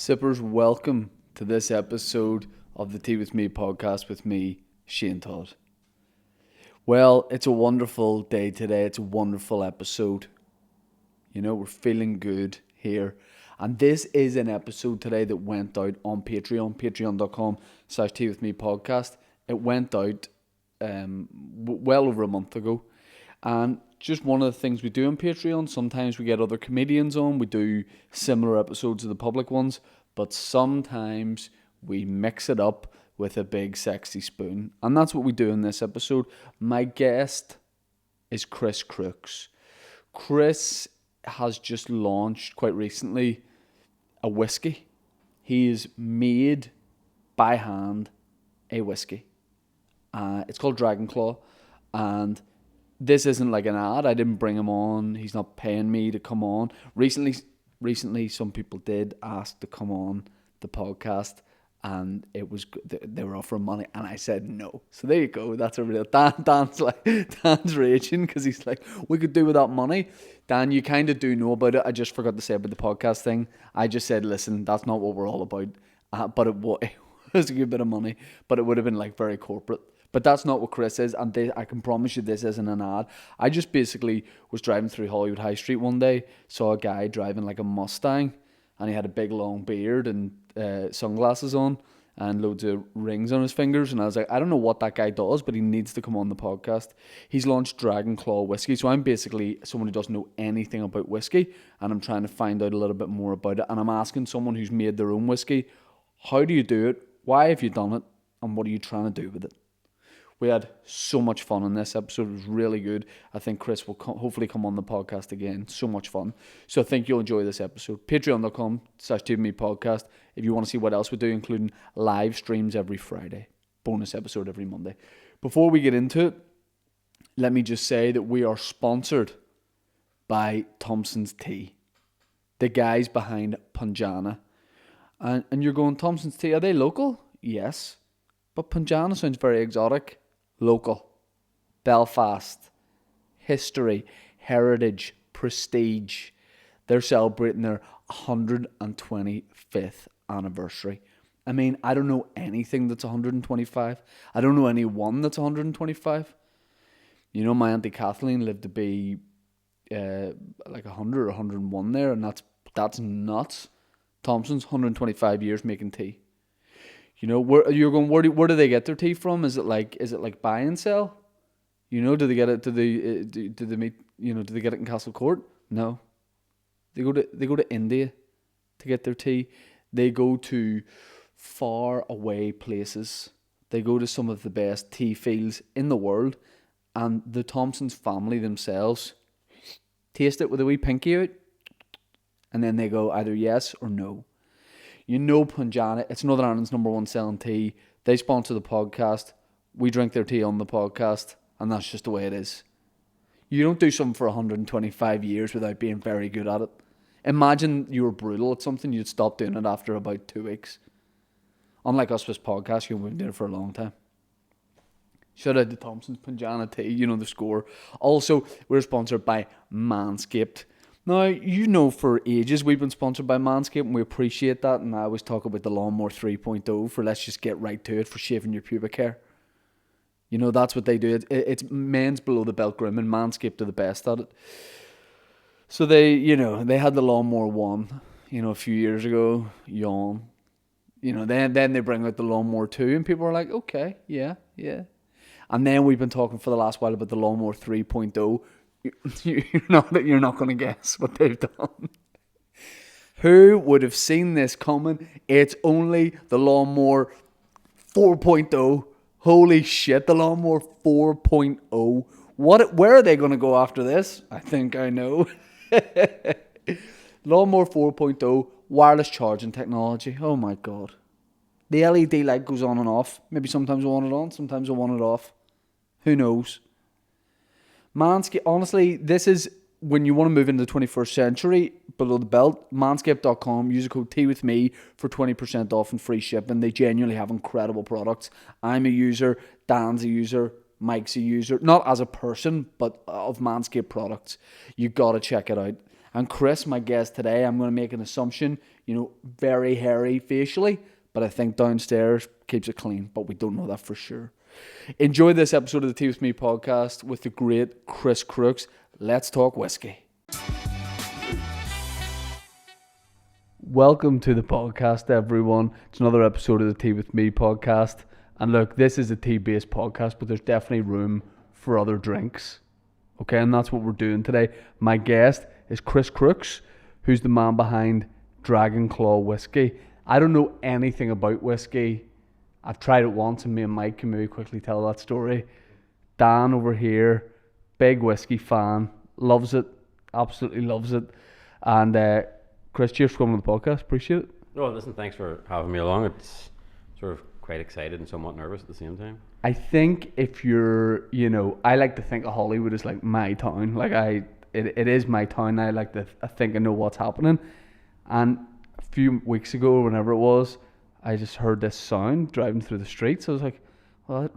Sippers, welcome to this episode of the Tea With Me podcast with me, Shane Todd. Well, it's a wonderful day today. It's a wonderful episode. You know, we're feeling good here. And this is an episode today that went out on Patreon, patreon.com/Tea With Me podcast. It went out well over a month ago. And just one of the things we do on Patreon, sometimes we get other comedians on, we do similar episodes of the public ones, but sometimes we mix it up with a big sexy spoon. And that's what we do in this episode. My guest is Chris Crooks. Chris has just launched quite recently a whiskey. He has made by hand a whiskey. It's called Dragon Claw, and this isn't like an ad. I didn't bring him on. He's not paying me to come on. Recently, some people did ask to come on the podcast, and they were offering money, and I said no. So there you go. That's a real Dan's raging because he's like, we could do without money. Dan, you kind of do know about it. I just forgot to say about the podcast thing. I just said, listen, that's not what we're all about. But it was a good bit of money, but it would have been like very corporate. But that's not what Chris is, and I can promise you this isn't an ad. I just basically was driving through Hollywood High Street one day, saw a guy driving like a Mustang, and he had a big long beard and sunglasses on and loads of rings on his fingers, and I was like, I don't know what that guy does, but he needs to come on the podcast. He's launched Dragon Claw whiskey, so I'm basically someone who doesn't know anything about whiskey, and I'm trying to find out a little bit more about it, and I'm asking someone who's made their own whiskey, how do you do it, why have you done it, and what are you trying to do with it? We had so much fun in this episode. It was really good. I think Chris will hopefully come on the podcast again. So much fun. So I think you'll enjoy this episode. Patreon.com/TeaWithMePodcast if you want to see what else we do, including live streams every Friday. Bonus episode every Monday. Before we get into it, let me just say that we are sponsored by Thompson's Tea. The guys behind Punjana. And you're going, Thompson's Tea, are they local? Yes. But Punjana sounds very exotic. Local, Belfast, history, heritage, prestige. They're celebrating their 125th anniversary. I mean, I don't know anything that's 125. I don't know anyone that's 125. You know, my Auntie Kathleen lived to be like 100 or 101 there, and that's nuts. Thompson's 125 years making tea. You know, where do they get their tea from? Is it like buy and sell? You know, do they get it? Do they meet? You know, do they get it in Castle Court? No, they go to India to get their tea. They go to far away places. They go to some of the best tea fields in the world, and the Thompsons family themselves taste it with a wee pinky out, and then they go either yes or no. You know Punjana, it's Northern Ireland's number one selling tea. They sponsor the podcast. We drink their tea on the podcast. And that's just the way it is. You don't do something for 125 years without being very good at it. Imagine you were brutal at something, you'd stop doing it after about 2 weeks. Unlike us with podcasts, we've been doing it for a long time. Shout out to Thompson's Punjana Tea, you know the score. Also, we're sponsored by Manscaped. Now, you know for ages we've been sponsored by Manscaped, and we appreciate that, and I always talk about the Lawnmower 3.0 for let's just get right to it for shaving your pubic hair. You know, that's what they do. It's men's below the belt grooming. Manscaped are the best at it. So they had the Lawnmower 1, a few years ago, yawn. Then they bring out the Lawnmower 2, and people are like, okay, yeah. And then we've been talking for the last while about the Lawnmower 3.0. You're not going to guess what they've done. Who would have seen this coming? It's only the Lawnmower 4.0. Holy shit, the Lawnmower 4.0. Where are they going to go after this? I think I know. Lawnmower 4.0, wireless charging technology. Oh my god. The LED light goes on and off. Maybe sometimes I want it on, sometimes I want it off. Who knows? Manscaped, honestly, this is when you want to move into the 21st century, below the belt, manscaped.com, use the code TeaWithMe for 20% off and free shipping. They genuinely have incredible products. I'm a user, Dan's a user, Mike's a user, not as a person, but of Manscaped products. You got to check it out. And Chris, my guest today, I'm going to make an assumption, very hairy facially, but I think downstairs keeps it clean, but we don't know that for sure. Enjoy this episode of the Tea With Me podcast with the great Chris Crooks. Let's talk whiskey. Welcome to the podcast, everyone. It's another episode of the Tea With Me podcast. And look, this is a tea-based podcast, but there's definitely room for other drinks. Okay, and that's what we're doing today. My guest is Chris Crooks, who's the man behind Dragon Claw Whiskey. I don't know anything about whiskey. I've tried it once, and me and Mike can maybe quickly tell that story. Dan over here, big whiskey fan, loves it, absolutely loves it. And Chris, cheers for coming on the podcast. Appreciate it. Oh, listen, thanks for having me along. It's sort of quite excited and somewhat nervous at the same time. I think if you're, I like to think of Hollywood as like my town. Like it is my town. I think I know what's happening. And a few weeks ago, whenever it was, I just heard this sound driving through the streets. I was like, well,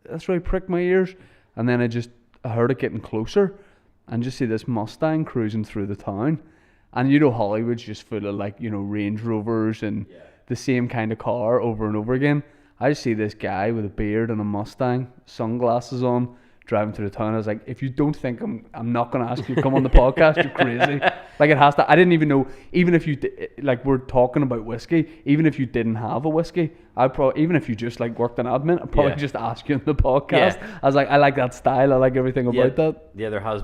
that's really pricked my ears. And then I heard it getting closer and just see this Mustang cruising through the town. And Hollywood's just full of Range Rovers and the same kind of car over and over again. I just see this guy with a beard and a Mustang, sunglasses on, driving through the town. I was like, if you don't think I'm not going to ask you to come on the podcast, you're crazy. Like, it has to. I didn't even know, even if you, we're talking about whiskey, even if you didn't have a whiskey, even if you just worked in admin, I'd probably just ask you on the podcast. Yeah. I was like, I like that style. I like everything about that. Yeah, there has,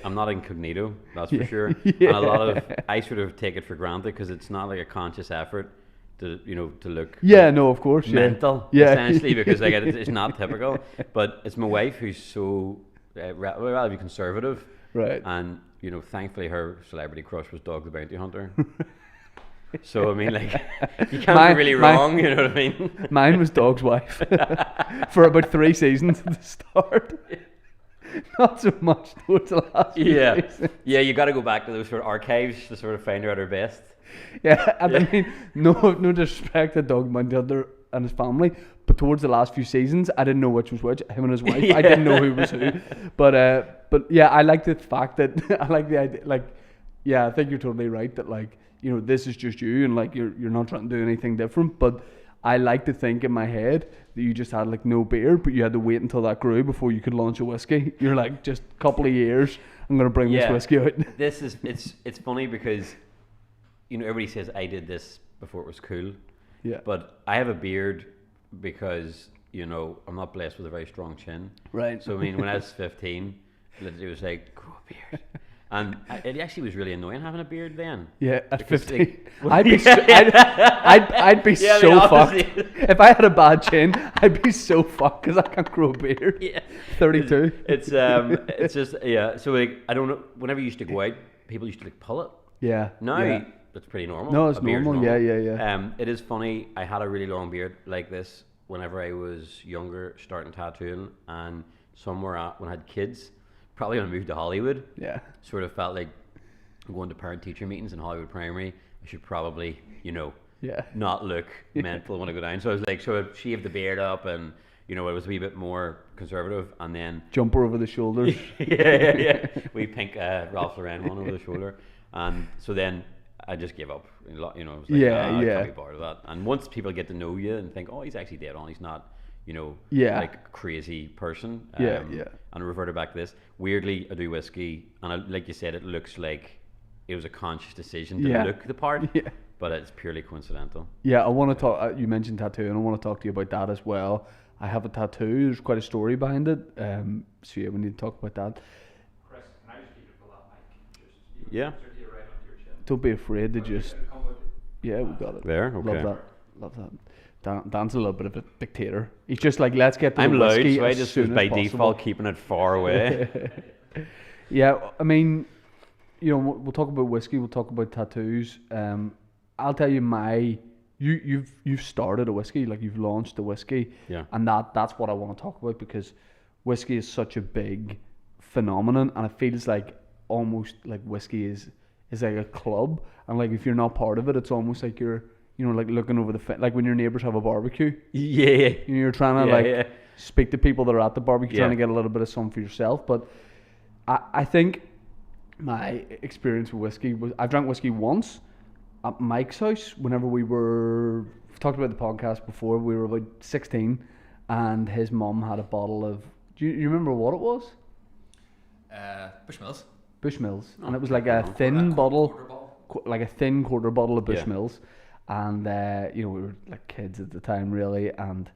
I'm not incognito, that's for sure. Yeah. And a lot of, I sort of take it for granted because it's not like a conscious effort to look no, of course, mental, essentially, because it's not typical. But it's my wife who's so relatively conservative, right? And thankfully her celebrity crush was Dog the Bounty Hunter. So you can't be really wrong, you know what I mean? Mine was Dog's wife for about 3 seasons at the start. Not so much towards the last few seasons. Yeah, you got to go back to those sort of archives to sort of find her at her best. Yeah, I mean, no disrespect to Doug Mountain and his family, but towards the last few seasons, I didn't know which was which, him and his wife. I didn't know who was who. But yeah, I like the fact that, I like the idea, I think you're totally right that this is just you and you're not trying to do anything different, but I like to think in my head that you just had no beard, but you had to wait until that grew before you could launch a whiskey. You're just a couple of years, I'm going to bring this whiskey out. It's funny because everybody says I did this before it was cool. Yeah. But I have a beard because, I'm not blessed with a very strong chin. Right. So when I was 15, it was like, grow a beard. And it actually was really annoying having a beard then. Yeah, at 15. I'd be so fucked. If I had a bad chin, I'd be so fucked because I can't grow a beard. Yeah. 32. It's just, so I don't know, whenever you used to go out, people used to pull it. Yeah. Now, that's pretty normal. No, it's normal. Yeah. It is funny, I had a really long beard like this whenever I was younger, starting tattooing, and when I had kids, probably when I moved to Hollywood, sort of felt like going to parent-teacher meetings in Hollywood Primary, I should probably, not look mental when I go down. So I was so I shaved the beard up and, it was a wee bit more conservative, and then... Jumper over the shoulders. yeah. We pink Ralph Lauren one over the shoulder. And so then I just gave up. I was I can't be bothered with that. And once people get to know you and think, oh, he's actually dead on, he's not... like a crazy person. And I reverted back to this. Weirdly, I do whiskey, and like you said, it looks like it was a conscious decision to look the part, but it's purely coincidental. Yeah, I want to talk. You mentioned tattoo, and I want to talk to you about that as well. I have a tattoo. There's quite a story behind it. So yeah, we need to talk about that. Chris, can I just keep it for that mic? Just right onto your chin. Don't be afraid to just. Yeah, we got it. There, okay. Love that. Dan's a little bit of a dictator. He's just let's get to the whiskey. I'm loud, so I just was by default keeping it far away. Yeah, I mean, we'll talk about whiskey. We'll talk about tattoos. I'll tell you you've started a whiskey, you've launched a whiskey. Yeah. And that's what I want to talk about, because whiskey is such a big phenomenon, and it feels almost like whiskey is like a club, and if you're not part of it, it's almost like you're looking over the fence, when your neighbours have a barbecue. Yeah. You're trying to speak to people that are at the barbecue, trying to get a little bit of something for yourself. But I think my experience with whiskey was I've drank whiskey once at Mike's house whenever we've talked about the podcast before. We were about 16 and his mum had a bottle of, do you remember what it was? Bushmills. Bushmills. And it was like a thin bottle, like a thin quarter bottle of Bushmills. And we were like kids at the time really, and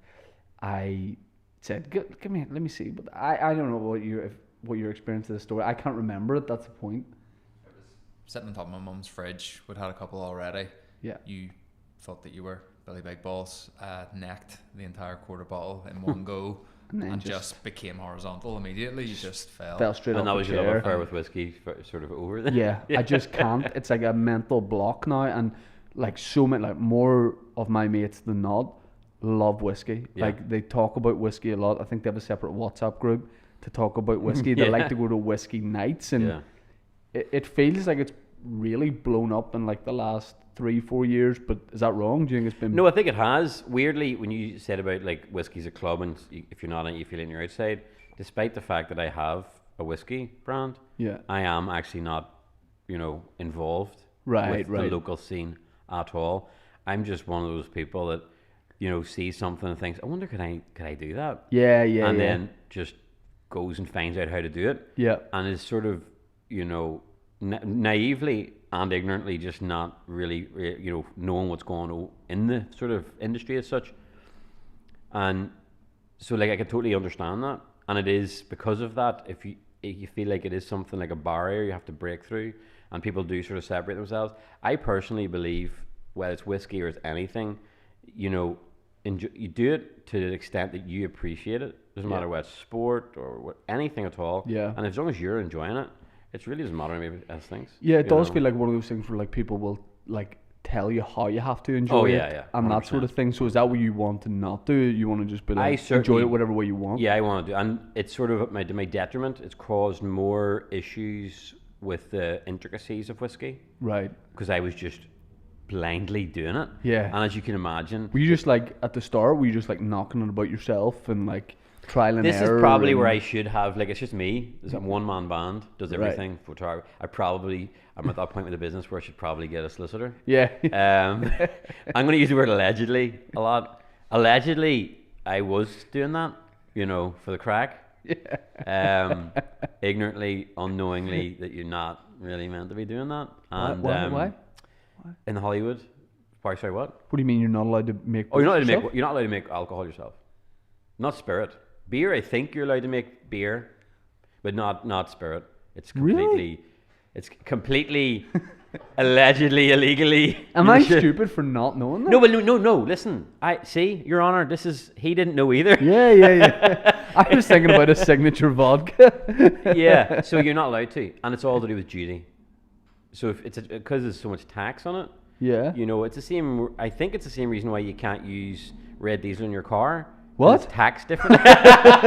I said, give me, let me see. But I don't know what your experience of the story. I can't remember it, that's the point. It was sitting on top of my mum's fridge. We'd had a couple already. Yeah. You thought that you were Billy Big Balls, necked the entire quarter bottle in one go. And just became horizontal immediately. You just fell straight off the chair. And that was your love affair with whiskey sort of over then? Yeah, I just can't. It's like a mental block now, and like so many, like more of my mates than not love whiskey. Yeah. Like they talk about whiskey a lot. I think they have a separate WhatsApp group to talk about whiskey. They like to go to whiskey nights, and it feels like it's really blown up in like the last 3-4 years, but is that wrong? Do you think it's been... No, I think it has. Weirdly, when you said about like whiskey's a club and if you're not in it, you feel it on your outside, despite the fact that I have a whiskey brand, I am actually not, involved with the local scene at all. I'm just one of those people that, sees something and thinks, I wonder could I do that? And then just goes and finds out how to do it. Yeah. And is sort of, naively and ignorantly just not really, knowing what's going on in the sort of industry as such. And so, like, I can totally understand that. And it is because of that, if you feel like it is something like a barrier you have to break through, and people do sort of separate themselves. I personally believe, whether it's whiskey or it's anything, you do it to the extent that you appreciate it. Doesn't matter whether it's sport or anything at all. Yeah. And as long as you're enjoying it, it really doesn't matter maybe as things. Yeah, it does feel like one of those things where like people will like tell you how you have to enjoy it and that sort of thing. So is that what you want to not do? You want to just be like enjoy it whatever way you want? Yeah, I want to do, and it's sort of my detriment. It's caused more issues with the intricacies of whiskey. Right. Because I was just blindly doing it. Yeah. And as you can imagine, were you just like at the start? Were you just like knocking it about yourself and like trial and error? This is probably where I should have, like, it's just me. There's a one-man band, does everything. Right. I'm at that point with the business where I should probably get a solicitor. Yeah. I'm going to use the word allegedly a lot. Allegedly, I was doing that, for the crack. Yeah. Ignorantly, unknowingly, that you're not really meant to be doing that. And, Why? In Hollywood. Sorry, what? What do you mean you're not allowed to make? Oh, you're not allowed to make alcohol yourself. Not spirit. Beer, I think you're allowed to make beer, but not spirit. It's completely allegedly illegally. Am I stupid for not knowing that? No. Listen, Your Honor, he didn't know either. Yeah. I was thinking about a signature vodka. Yeah, so you're not allowed to, and it's all to do with duty. So if it's because there's so much tax on it. Yeah. It's the same. I think it's the same reason why you can't use red diesel in your car. What? It's taxed differently. That's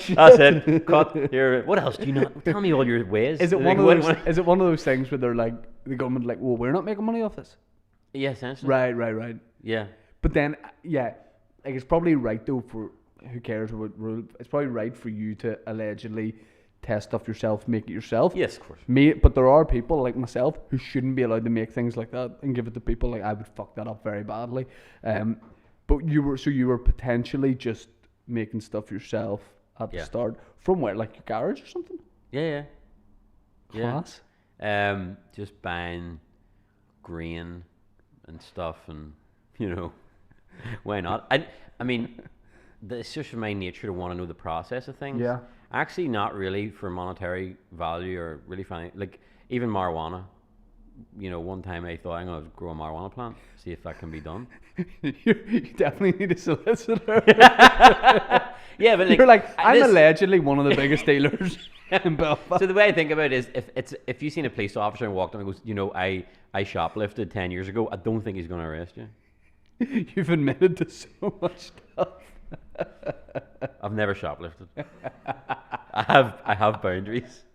it. Cut here. What else do you not? Tell me all your ways. Is it one of those things where they're like the government like, well, we're not making money off this? Yeah, essentially. Right. Yeah. But then, like it's probably right though for who cares about rule. It's probably right for you to allegedly test stuff yourself, make it yourself. Yes, of course. But there are people like myself who shouldn't be allowed to make things like that and give it to people. Like I would fuck that up very badly. But you were potentially just making stuff yourself at the start from where, like your garage or something? Yeah. Class. Just buying grain and stuff, and why not? I mean, it's just my nature to want to know the process of things. Yeah. Actually, not really for monetary value or really finding, like even marijuana. One time I thought I'm going to grow a marijuana plant, see if that can be done. You definitely need a solicitor. Yeah, but you're like, I'm allegedly one of the biggest dealers in Belfast. So the way I think about it is, if you've seen a police officer and walked on and goes, I shoplifted 10 years ago, I don't think he's going to arrest you. You've admitted to so much stuff. I've never shoplifted. I have boundaries.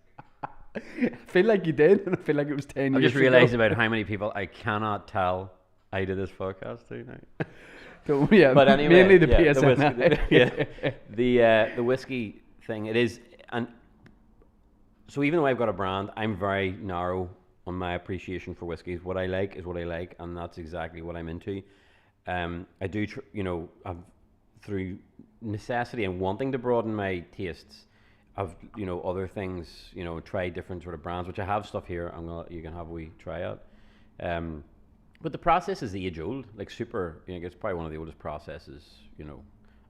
I feel like you did, and I feel like it was 10 years ago. I just realised about how many people I cannot tell I did this podcast to now. So, yeah, but anyway, mainly the PSN. The whiskey thing, it is, and So even though I've got a brand, I'm very narrow on my appreciation for whiskies. What I like is what I like, and that's exactly what I'm into. I do, I've, through necessity and wanting to broaden my tastes, I've, other things, try different sort of brands, which I have stuff here. You can have a wee try out. But the process is age old, like super. It's probably one of the oldest processes.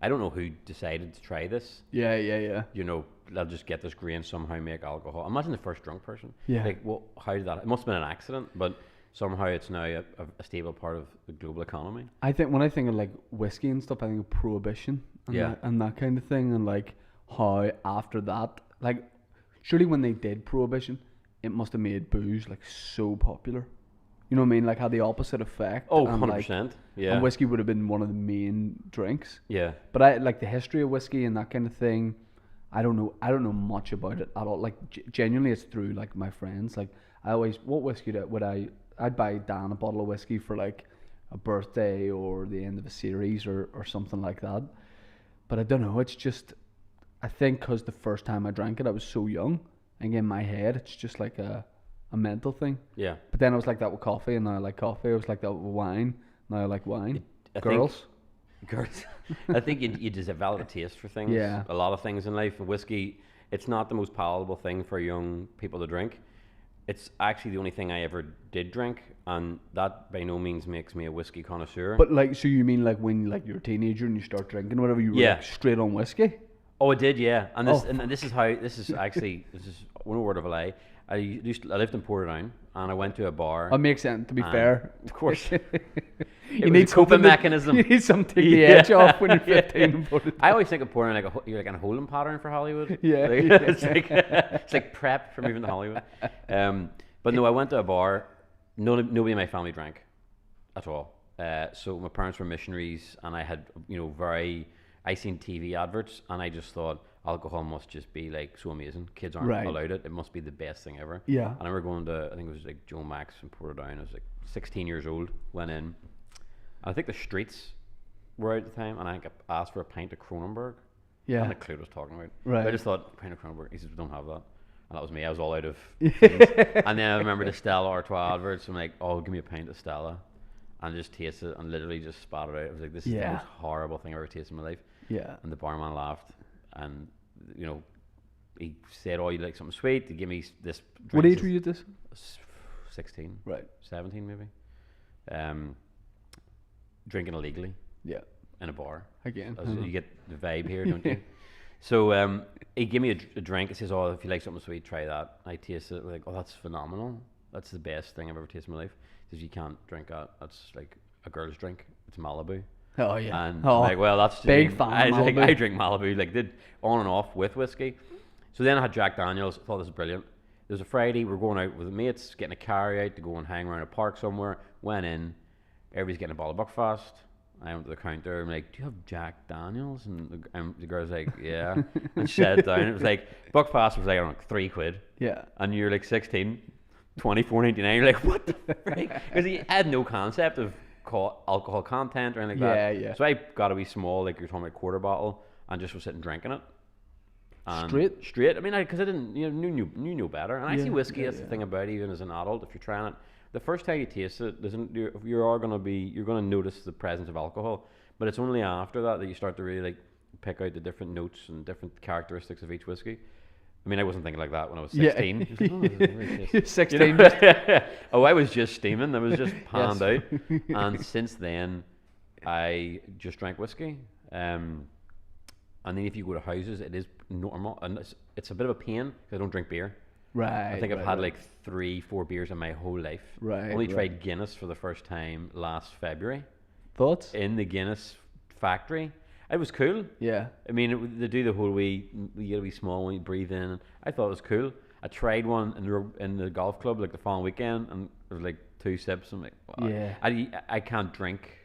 I don't know who decided to try this. Yeah. They'll just get this grain somehow, make alcohol. Imagine the first drunk person. Yeah. Like, well, how did that? It must have been an accident, but somehow it's now a stable part of the global economy. I think when I think of like whiskey and stuff, I think of prohibition and that kind of thing, and like how after that, like surely when they did prohibition, it must have made booze like so popular. You know what I mean? Like had the opposite effect. Oh, 100%. Yeah. And whiskey would have been one of the main drinks. Yeah. But I like the history of whiskey and that kind of thing. I don't know much about it at all. Like genuinely, it's through like my friends. Like what whiskey I'd buy Dan a bottle of whiskey for like a birthday or the end of a series or something like that. But I don't know. It's just, I think because the first time I drank it, I was so young. And in my head, it's just like a mental thing. Yeah. But then I was like that with coffee, and now I like coffee. I was like that with wine. Now I like wine. Girls. I think you just develop a taste for things. Yeah. A lot of things in life. Whiskey, it's not the most palatable thing for young people to drink. It's actually the only thing I ever did drink, and that by no means makes me a whiskey connoisseur. But like, so you mean like when like you're a teenager and you start drinking whatever, you were like straight on whiskey? Oh, I did, yeah. And this is no word of a lie. I lived in Portadown, and I went to a bar. That makes sense, to be fair. Of course. You need coping mechanism. You need something to take the edge off when you're 15. I always think of Portadown you're like a holding pattern for Hollywood. Yeah. It's like prep for moving to Hollywood. But no, I went to a bar. Nobody in my family drank at all. So my parents were missionaries, and I had, I seen TV adverts, and I just thought alcohol must just be like so amazing. Kids aren't allowed it. It must be the best thing ever. Yeah. And I remember going to, I think it was like Joe Max in Portadown. I was like 16 years old, went in. I think the streets were out at the time, and I think I asked for a pint of Kronenberg. Yeah. And the clue was talking about. Right. I just thought, pint of Kronenberg. He said, we don't have that. And that was me. I was all out of things. And then I remember the Stella Artois adverts. I'm like, oh, give me a pint of Stella. And just taste it and literally just spat it out. I was like, this is the most horrible thing I've ever tasted in my life. Yeah. And the barman laughed. And, he said, oh, you like something sweet? To give me this drink. What age were you at this? 16. Right. 17 maybe. Drinking illegally. Yeah. In a bar. Again. You get the vibe here, don't you? So he gave me a drink. He says, oh, if you like something sweet, try that. I tasted it. Like, oh, that's phenomenal. That's the best thing I've ever tasted in my life. He says, you can't drink that. That's like a girl's drink. It's Malibu. Oh, yeah. And I'm like, well, that's big fan of Malibu. I drink Malibu. Like, did on and off with whiskey. So then I had Jack Daniels. I thought this was brilliant. It was a Friday. We're going out with the mates, getting a carry out to go and hang around a park somewhere. Went in. Everybody's getting a bottle of Buckfast. I went to the counter. I'm like, do you have Jack Daniels? And the girl's like, yeah. And she sat down. It was like, Buckfast was like, I don't know, £3. Yeah. And you're like 16, $24.99. You're like, what the frick? Because he had no concept of alcohol content or anything like that. Yeah. So I got a wee small, like you're talking about, quarter bottle, and just was sitting drinking it. And straight. I mean, because I didn't, knew no better. And I see whiskey. That's the thing about it, even as an adult. If you're trying it, the first time you taste it, you're going to notice the presence of alcohol. But it's only after that you start to really like pick out the different notes and different characteristics of each whiskey. I mean, I wasn't thinking like that when I was 16. Yeah. Like, oh, this is really tasty. 16. Oh, I was just steaming. I was just panned out. And since then, I just drank whiskey. And then if you go to houses, it is normal. And it's a bit of a pain because I don't drink beer. Right. I think I've had like 3-4 beers in my whole life. Right. I only tried Guinness for the first time last February. Thoughts? In the Guinness factory. It was cool. Yeah. I mean, they do the whole you get a wee small one, you breathe in. I thought it was cool. I tried one in the golf club like the following weekend, and there was like 2 sips. I'm like, wow. Yeah. I can't drink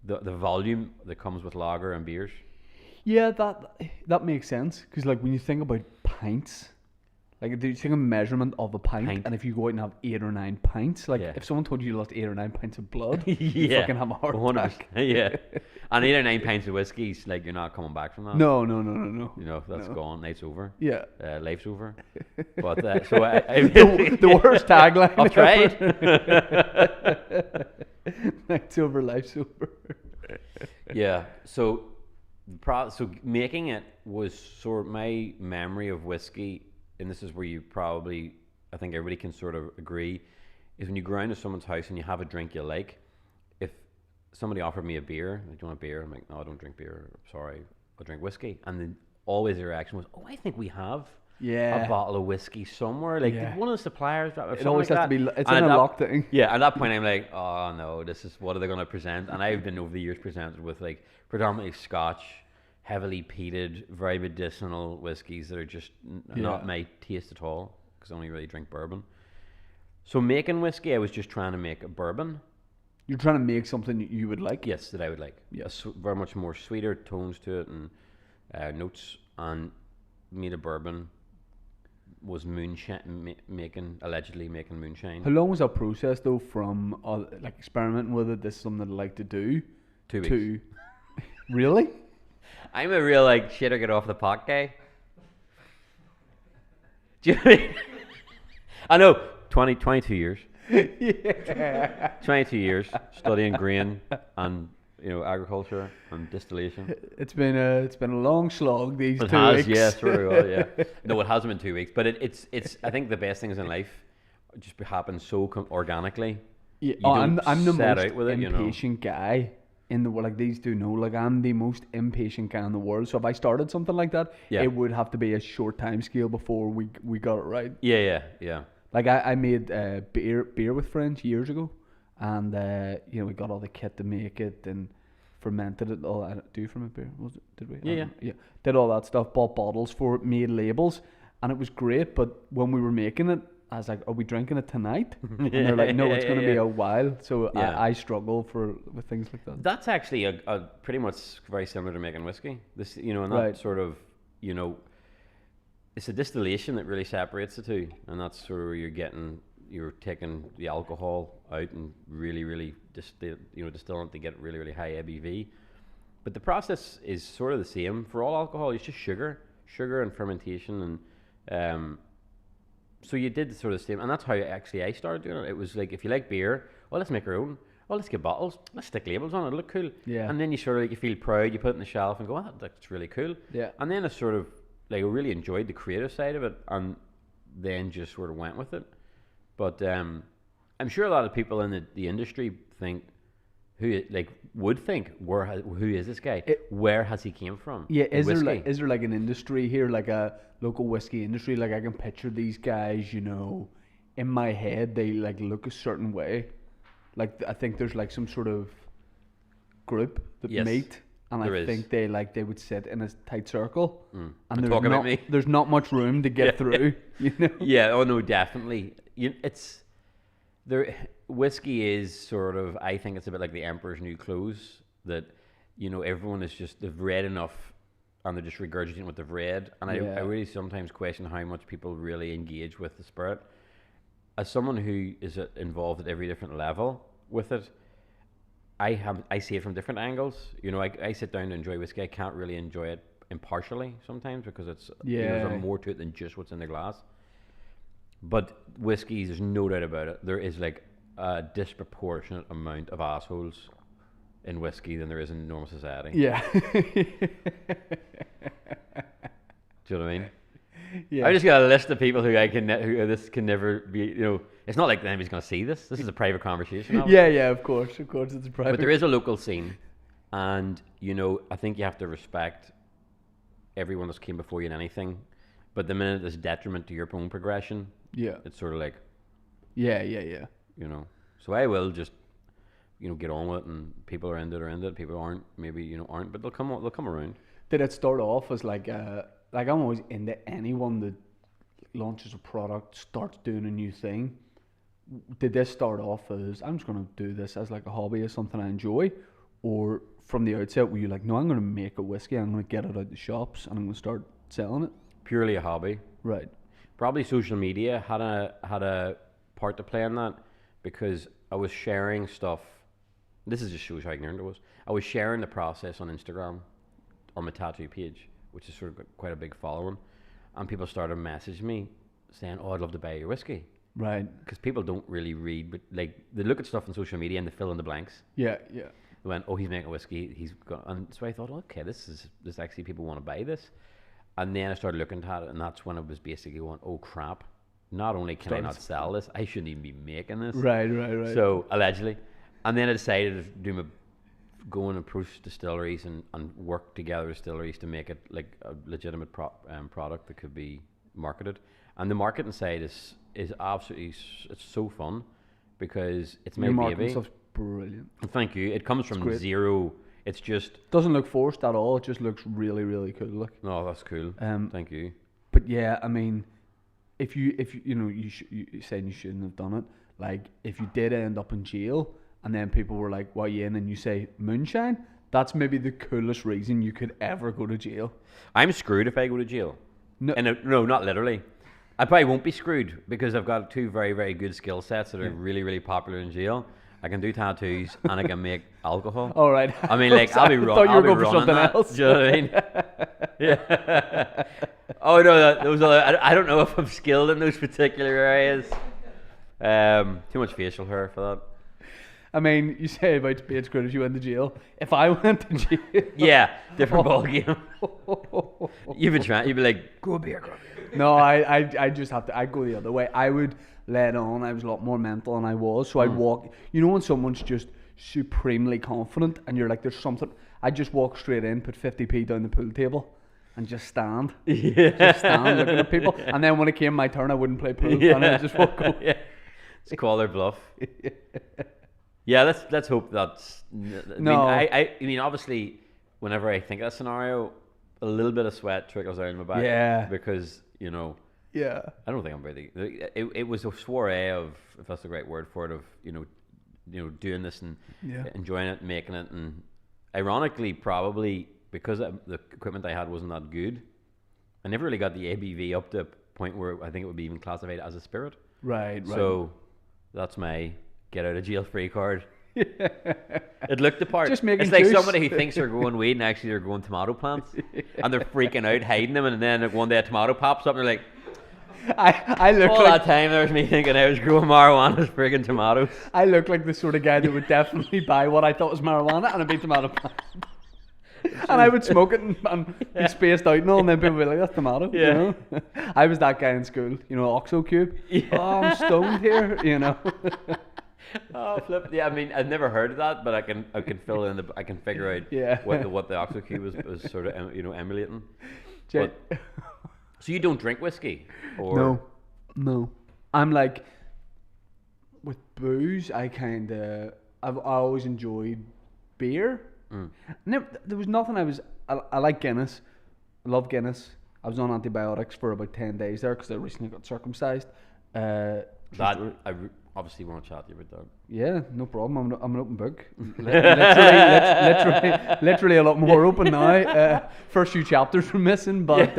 the volume that comes with lager and beers. Yeah, that makes sense. Because like when you think about pints, like do you think a measurement of a pint, and if you go out and have 8 or 9 pints, like if someone told you lost 8 or 9 pints of blood, you fucking have a heart attack. Yeah. And 8 or 9 pints of whiskey's like you're not coming back from that. No. You know, that's gone. Night's over. Yeah. Life's over. But so I the worst tagline. I've tried. Night's over, life's over. Yeah. So making it was sort of my memory of whiskey, and this is where you probably, I think everybody can sort of agree, is when you go around to someone's house and you have a drink you like. If somebody offered me a beer, like, do you want a beer? I'm like, no, I don't drink beer. Sorry, I drink whiskey. And then always the reaction was, oh, I think we have a bottle of whiskey somewhere. Like one of the suppliers. It always has to be. It's in a locked thing. Yeah, at that point I'm like, oh no, this is what are they going to present? And I've been over the years presented with like predominantly Scotch, heavily peated, very medicinal whiskies that are just not my taste at all, because I only really drink bourbon. So making whiskey, I was just trying to make a bourbon. You're trying to make something you would like? Yes, that I would like. Yes, very much more sweeter tones to it and notes. And made a bourbon. Was allegedly making moonshine. How long was that process though, from like experimenting with it? This is something I'd like to do. 2 weeks. Really? I'm a real like shitter get off the pot guy. Do you know what I mean? I know, 22 years. Yeah. 22 years studying grain and agriculture and distillation. It's been a long slog these 2 weeks. It has, yes, very well, yeah. No, it hasn't been 2 weeks, but it's. I think the best things in life just happen so organically. Yeah, I'm the most impatient guy in the world. Like, these do know, like, I'm the most impatient guy in the world. So if I started something like that, it would have to be a short time scale before we got it right. Yeah. Like I made beer with friends years ago, and we got all the kit to make it and fermented it. All do you ferment beer? Was it? Did we? Yeah. Did all that stuff. Bought bottles for it. Made labels, and it was great. But when we were making it, I was like, "Are we drinking it tonight?" And they're like, "No, it's going to be a while." So I struggle with things like that. That's actually a pretty much very similar to making whiskey. This, and that sort of, it's a distillation that really separates the two, and that's sort of where you're taking the alcohol out and really, really distilling it to get really, really high ABV. But the process is sort of the same for all alcohol. It's just sugar and fermentation, and so you did sort of the same, and that's how I started doing it. It was like, if you like beer, well, let's make our own. Well, let's get bottles. Let's stick labels on it. It'll look cool. Yeah. And then you sort of you feel proud. You put it on the shelf and go, oh, that's really cool. Yeah. And then I sort of I really enjoyed the creative side of it, and then just sort of went with it. But I'm sure a lot of people in the industry would think, who is this guy? Where has he came from? Yeah, is there like an industry here, like a local whiskey industry? Like, I can picture these guys, in my head, they like look a certain way. Like, I think there's like some sort of group that meet. And I think they would sit in a tight circle, and there's not much room to get through. Yeah. Oh no, definitely. It's there. Whiskey is sort of. I think it's a bit like the emperor's new clothes. That everyone is just, they've read enough, and they're just regurgitating what they've read. And I really sometimes question how much people really engage with the spirit. As someone who is involved at every different level with it, I see it from different angles. I sit down to enjoy whiskey. I can't really enjoy it impartially sometimes, because there's more to it than just what's in the glass. But whiskey, there's no doubt about it. There is like a disproportionate amount of assholes in whiskey than there is in normal society. Yeah. Do you know what I mean? Yeah. I just got a list of people who this can never be. It's not like anybody's going to see this. This is a private conversation. Yeah. Of course, it's a private. But there is a local scene, and I think you have to respect everyone that's came before you in anything. But the minute there's detriment to your own progression, it's sort of like, yeah. So I will just, get on with it, and people are into it. People aren't, maybe aren't, but they'll come around. Did it start off as like I'm always into anyone that launches a product, starts doing a new thing. Did this start off as, I'm just going to do this as like a hobby, as something I enjoy? Or from the outset were you like, no, I'm going to make a whiskey, I'm going to get it out the shops, and I'm going to start selling it? Purely a hobby. Right. Probably social media had a part to play in that, because I was sharing stuff this is just shows how ignorant I was. I was sharing the process on Instagram on my tattoo page, which is sort of got quite a big following, and people started messaging me saying, "Oh, I'd love to buy your whiskey." Right. Because people don't really read, but like they look at stuff on social media and they fill in the blanks. Yeah. They went, "Oh, he's making whiskey. He's got," and so I thought, okay, this actually people want to buy this, and then I started looking at it, and that's when I was basically going, "Oh crap! Not only can I not sell this, I shouldn't even be making this." Right. So allegedly, and then I decided to go and approach distilleries and work together with distilleries to make it like a legitimate product that could be marketed. And the marketing side is absolutely, it's so fun because it's my Your baby. marketing stuff's brilliant. Thank you. It comes from zero. It's just doesn't look forced at all. It just looks really, really cool. Look. No, that's cool. Thank you. But yeah, I mean, if you you saying you shouldn't have done it. Like if you did end up in jail, and then people were like, "Why are you in?" and you say moonshine, that's maybe the coolest reason you could ever go to jail. I'm screwed if I go to jail. No, no, not literally. I probably won't be screwed because I've got two very, very good skill sets that are really, really popular in jail. I can do tattoos and I can make alcohol. All right. I mean, like, I'll be running. I'll be running that. Else. Do you know what I mean? Yeah. Oh no, those are. I don't know if I'm skilled in those particular areas. Too much facial hair for that. I mean, you say about being screwed if you went to jail. If I went to jail, yeah, different ball game. You've been trying. You'd be like, go a beer. No, I just have to. I'd go the other way. I would let on. I was a lot more mental than I was. So I'd walk. You know when someone's just supremely confident and you're like, there's something. I'd just walk straight in, put 50p down the pool table, and just stand. Yeah. Just stand looking at people. And then when it came my turn, I wouldn't play pool. And I'd just walk over. Yeah. Just call their bluff. Yeah, let's hope that's. I mean, obviously, whenever I think of that scenario, a little bit of sweat trickles down my back. Yeah. Because I don't think I'm ready. It was a soiree of, if that's the right word for it, of doing this and enjoying it, making it, and ironically, probably because the equipment I had wasn't that good, I never really got the ABV up to a point where I think it would be even classified as a spirit. Right. So that's my get out of jail free card. It looked the part. Just making it's like juice. Somebody who thinks they're growing weed and actually they're growing tomato plants, and they're freaking out hiding them, and then one day a tomato pops up and they're like, I look all like, that time there was me thinking I was growing marijuana as friggin' tomatoes. I look like the sort of guy that would definitely buy what I thought was marijuana and it'd be tomato plant. And I would smoke it and be spaced out and all, and then people would be like, that's tomato. Yeah. You know? I was that guy in school, Oxo Cube. Yeah. Oh, I'm stoned here, Oh, flip. Yeah, I mean, I've never heard of that, but I can fill in I can figure out what the Oxo Cube was sort of emulating. So you don't drink whiskey? Or? No. I'm like, with booze, I've always enjoyed beer. There was nothing I like Guinness. I love Guinness. I was on antibiotics for about 10 days there because I recently got circumcised. I obviously want to chat to you about that. Yeah, no problem. I'm an open book. Literally a lot more open now. First few chapters were missing, but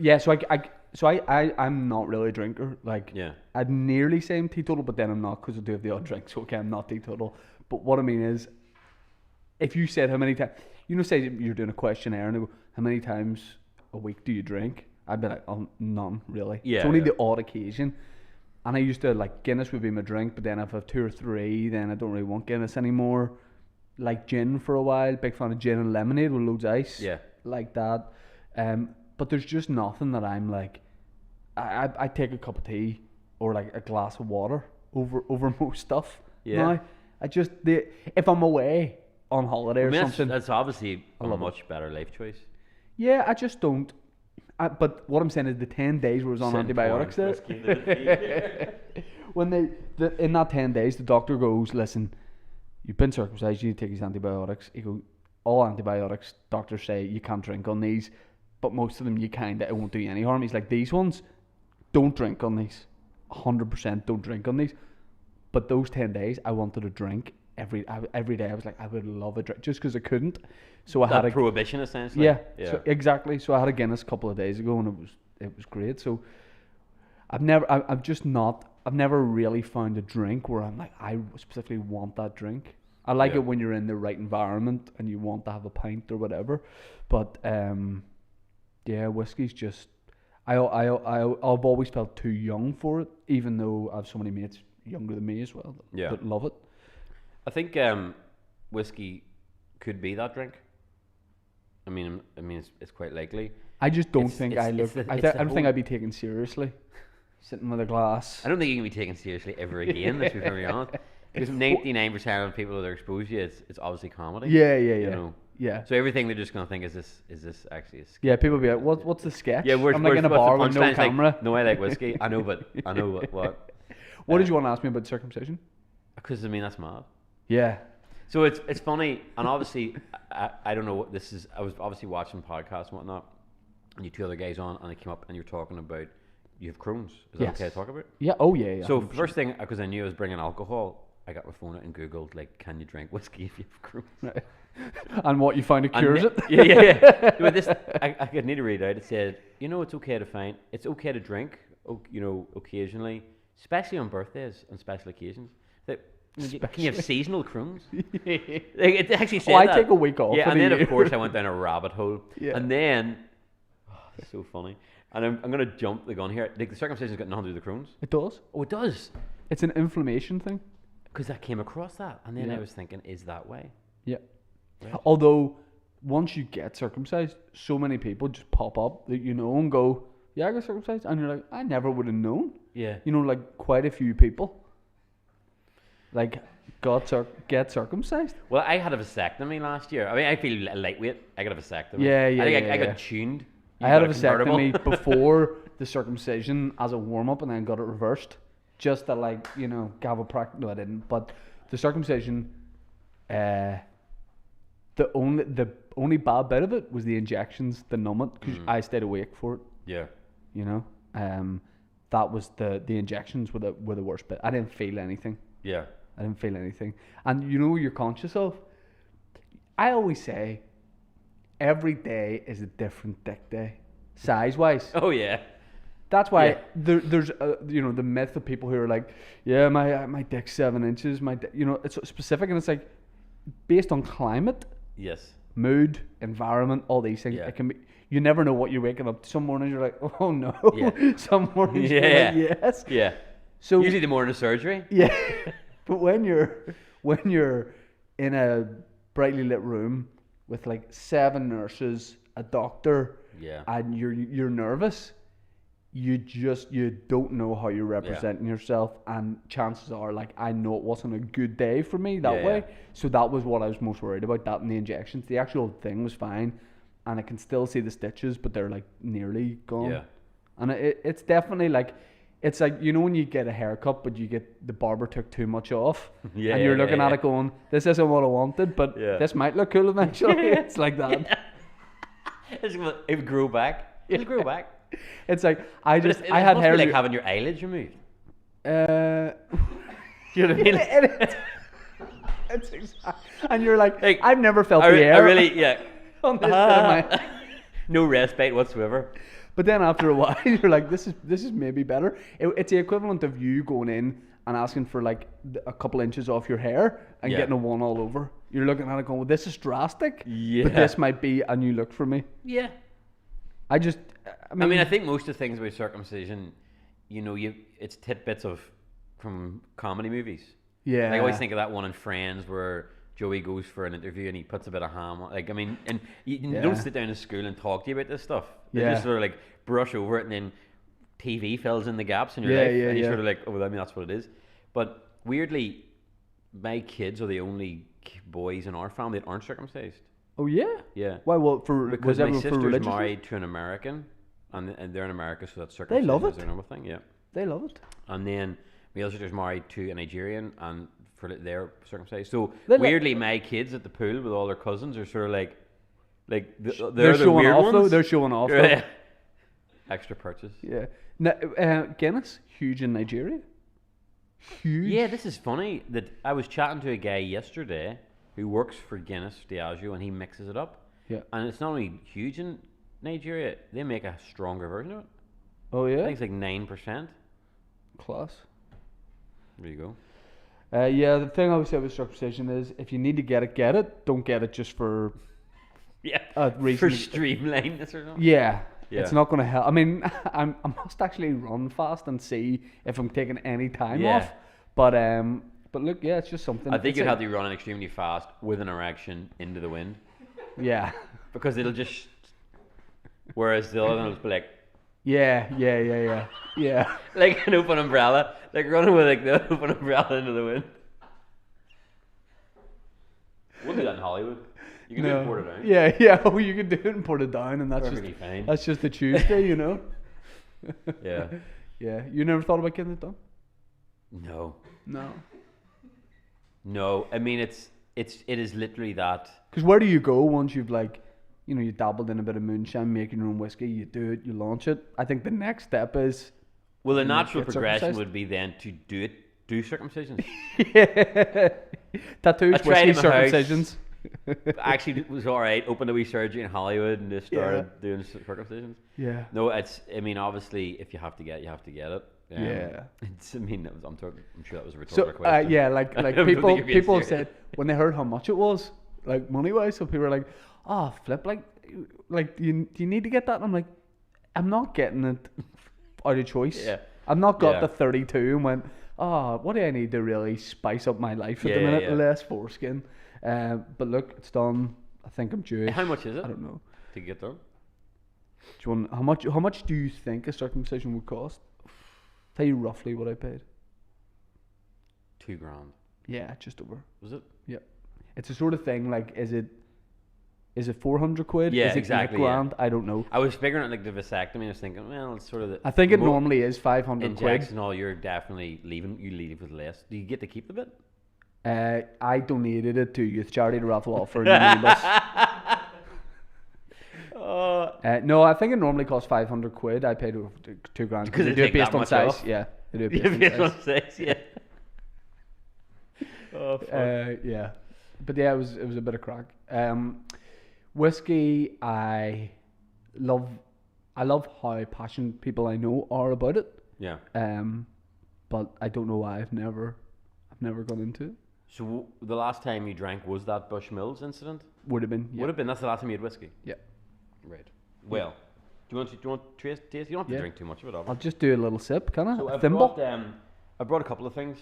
yeah. So I'm not really a drinker. Like, I'd nearly say I'm teetotal, but then I'm not because I do have the odd drink. So okay, I'm not teetotal. But what I mean is, if you said how many times, say you're doing a questionnaire and they go, how many times a week do you drink? I'd be like, oh, none really. Yeah, it's only the odd occasion. And I used to, like, Guinness would be my drink, but then if I have 2 or 3, then I don't really want Guinness anymore. Like gin for a while, big fan of gin and lemonade with loads of ice. Yeah. Like that. But there's just nothing that I'm like, I take a cup of tea or like a glass of water over most stuff. Yeah. Now, if I'm away on holiday or something. That's obviously a much better life choice. Yeah, I just don't. But what I'm saying is the 10 days where I was on antibiotics there. In that 10 days, the doctor goes, listen, you've been circumcised, you need to take these antibiotics. He goes, all antibiotics, doctors say you can't drink on these, but most of them it won't do you any harm. He's like, these ones, don't drink on these. 100% don't drink on these. But those 10 days, I wanted to drink every day. I was like, I would love a drink just because I couldn't. So I had a prohibition essentially. Yeah. So exactly. So I had a Guinness a couple of days ago, and it was great. So I've never really found a drink where I'm like, I specifically want that drink. I like it when you're in the right environment and you want to have a pint or whatever. But whiskey's just. I've always felt too young for it, even though I have so many mates younger than me as well that love it. I think whiskey could be that drink. I mean, it's quite likely. I just don't think I don't think I'd be taken seriously, sitting with a glass. I don't think you can be taken seriously ever again. Let's be very honest. Because 99% of people that are exposed to it, it's obviously comedy. Yeah. You know? Yeah. So everything they're just gonna think is this actually a sketch? Yeah, people be like, what's the sketch? Yeah, I'm like in a bar with no camera. Like, no, I like whiskey. I know, but I know what. What did you want to ask me about circumcision? Because that's mad. Yeah. So it's funny, and obviously I don't know what this is. I was obviously watching podcasts and whatnot, and you two other guys on, and they came up and you're talking about you have Crohn's. Is that okay to talk about? Yeah. Oh yeah. So first thing, because I knew I was bringing alcohol, I got my phone out and Googled like, can you drink whiskey if you have Crohn's? Right. And what you find it cures it? Yeah. But this, I could need to read it out. It said, it's okay to drink, occasionally, especially on birthdays and special occasions. Can you have seasonal Crohn's? It actually said that. I take a week off. Yeah, and then of course I went down a rabbit hole. Yeah. And then, it's so funny. And I'm going to jump the gun here. Like, the circumcision's got nothing to do with the Crohn's. It does? Oh, it does. It's an inflammation thing. Because I came across that. And then I was thinking, is that way? Yeah. Right. Although, once you get circumcised, so many people just pop up that and go, yeah, I got circumcised. And you're like, I never would have known. Yeah. Like quite a few people. Like, get circumcised. Well, I had a vasectomy last year. I mean, I feel lightweight. I got a vasectomy. Yeah. I got tuned. I had a vasectomy before the circumcision as a warm-up, and then got it reversed. Just to have a practice. No, I didn't. But the circumcision, the only bad bit of it was the injections, the numb it, because I stayed awake for it. Yeah. That was the injections were the worst bit. I didn't feel anything. Yeah. I didn't feel anything. And you're conscious of? I always say, every day is a different dick day, size-wise. Oh, yeah. That's why there's the myth of people who are like, yeah, my dick's 7 inches. It's specific, and it's like based on climate, yes, mood, environment, all these things. It can be. You never know what you're waking up. Some mornings you're like, oh no. Yeah. Some mornings you're like, yes. Yeah. So usually the morning of surgery. Yeah. But when you're in a brightly lit room with like 7 nurses, a doctor, and you're nervous, you don't know how you're representing yourself, and chances are, like, I know it wasn't a good day for me that way. So that was what I was most worried about, that and the injections. The actual thing was fine, and I can still see the stitches, but they're like nearly gone. Yeah. And it's definitely like, it's like, when you get a haircut, but the barber took too much off, and you're looking at it going, this isn't what I wanted, but this might look cool eventually. It's like that. It would grow back. It'll grow back. It's like, I had hair. Like having your eyelids removed. You know what I mean? It's and you're like, I've never felt the air. I really, on this no respite whatsoever. But then after a while, you're like, this is maybe better. It's the equivalent of you going in and asking for like a couple inches off your hair and getting a one all over. You're looking at it going, well, this is drastic, but this might be a new look for me. Yeah. I think most of the things about circumcision, it's tidbits from comedy movies. Yeah. I always think of that one in Friends where Joey goes for an interview and he puts a bit of ham on. Like, I mean, and you don't sit down in school and talk to you about this stuff. They just sort of like brush over it, and then TV fills in the gaps in your life. And you're sort of like, oh, well, I mean, that's what it is. But weirdly, my kids are the only boys in our family that aren't circumcised. Oh, yeah? Yeah. Why? Well, because my sister's married to an American, and they're in America, so that's circumcision. They love it. Is another thing, yeah. They love it. And then my other sister's married to a Nigerian, and they're circumcised. So weirdly, my kids at the pool with all their cousins are sort of like they're the showing weird off ones. Though. They're showing off. Though. Extra purchase. Yeah. Now, Guinness, huge in Nigeria. Huge. Yeah, this is funny that I was chatting to a guy yesterday who works for Guinness Diageo, and he mixes it up. Yeah. And it's not only huge in Nigeria, they make a stronger version of it. Oh, yeah? I think it's like 9%. Class. There you go. Yeah, the thing I would say with circumcision is if you need to get it, get it. Don't get it just for for reason. streamliness or something. Yeah. Yeah. It's not going to help. I mean, I must actually run fast and see if I'm taking any time off. But look, yeah, it's just something. I think you'd have to be running extremely fast with an erection into the wind. Yeah. Because it'll just. Whereas the other one will just be like. Yeah. Like an open umbrella. Like running with like the open umbrella into the wind. We'll do that in Hollywood. You can do it and port it down. Yeah. Oh, you can do it and port it down, and that's perfectly fine. That's just a Tuesday, you know. Yeah. Yeah. You never thought about getting it done? No. I mean, it is literally that. Because where do you go once you've you dabbled in a bit of moonshine, making your own whiskey, you do it, you launch it. I think the next step is. Well, the natural progression would be then to do circumcisions. Yeah. Tattoos, whiskey, circumcisions. Actually, it was alright. Opened a wee surgery in Hollywood and just started doing circumcisions. Yeah. No, I mean, obviously, if you have to get it, you have to get it. Yeah. I'm sure that was a rhetorical question. Yeah, like people said when they heard how much it was, like money wise, so people were like, "Oh, flip, like, do you need to get that?" And I'm like, I'm not getting it out of choice. Yeah. I've not got the 32 and went, "Oh, what do I need to really spice up my life at the minute?" Yeah. Less foreskin. But look, it's done. I think I'm Jewish. How much is it? I don't know. To get done? Do you want, how much do you think a circumcision would cost? Tell you roughly what I paid. $2,000. Yeah, just over. Was it? Yeah. It's the sort of thing like, is it 400 quid? Yeah, is it exactly. $8,000? I don't know. I was figuring it like the vasectomy. I was thinking, well, it's sort of the. I think it normally is 500 quid. Injects and all, you're definitely leaving. You leave with less. Do you get to keep the bit? I donated it to youth charity to raffle off for a no, I think it normally costs 500 quid. I paid $2,000 because they do it based on size. Off? Yeah, they do it based on size. Yeah. Oh, fuck. Yeah, but yeah, it was a bit of crack. Whiskey, I love how passionate people I know are about it. Yeah. But I don't know why I've never gone into it. So the last time you drank was that Bushmills incident? Would have been. Yeah. Would have been. That's the last time you had whiskey. Yeah. Right. Well, do you want to taste? You don't have to drink too much of it. I'll just do a little sip, can I? So I brought a couple of things.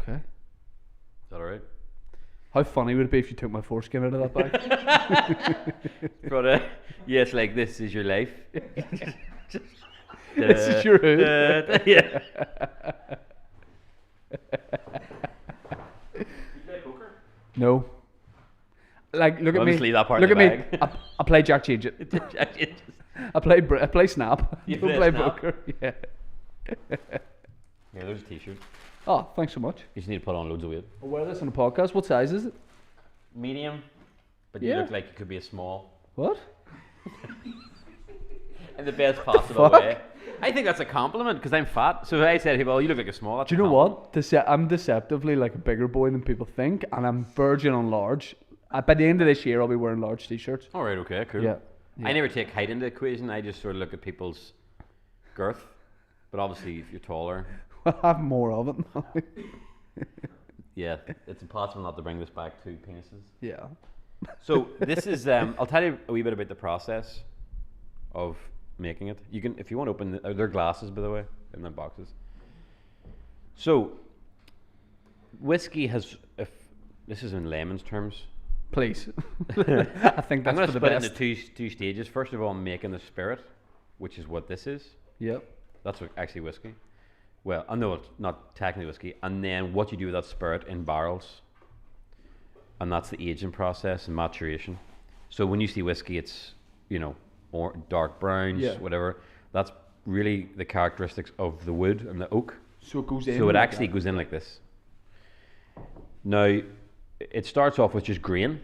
Okay. Is that alright? How funny would it be if you took my foreskin out of that bag? Yes, like this is your life. This is your hood. Yeah. You play poker? No. Like, look at me. Leave that part look in at the me. I play Jack Change It. I play Snap. You don't play play Snap? poker. Yeah. Here, there's a t-shirt. Oh, thanks so much. You just need to put on loads of weight. I'll wear this on a podcast. What size is it? Medium, but you look like you could be a small. What? In the best possible way. I think that's a compliment because I'm fat. So if I said, well, you look like a small. Do you know what? I'm deceptively like a bigger boy than people think, and I'm verging on large. By the end of this year, I'll be wearing large t-shirts. All right, okay, cool. Yeah. I never take height into the equation. I just sort of look at people's girth. But obviously, if you're taller. I'll have more of it now. Yeah, it's impossible not to bring this back to penises. Yeah. So this is, I'll tell you a wee bit about the process of making it. You can, if you want to open, they're glasses, by the way, in the boxes. So, whiskey has, if this is in layman's terms. Please. I think that's I'm going for to the split it best. into two stages. First of all, making the spirit, which is what this is. Yep. That's actually whiskey. Well, I know it's not technically whiskey. And then what you do with that spirit in barrels. And that's the aging process and maturation. So when you see whiskey, it's, or dark browns, whatever. That's really the characteristics of the wood and the oak. So it goes in. So it actually goes in like this. Now, it starts off with just grain.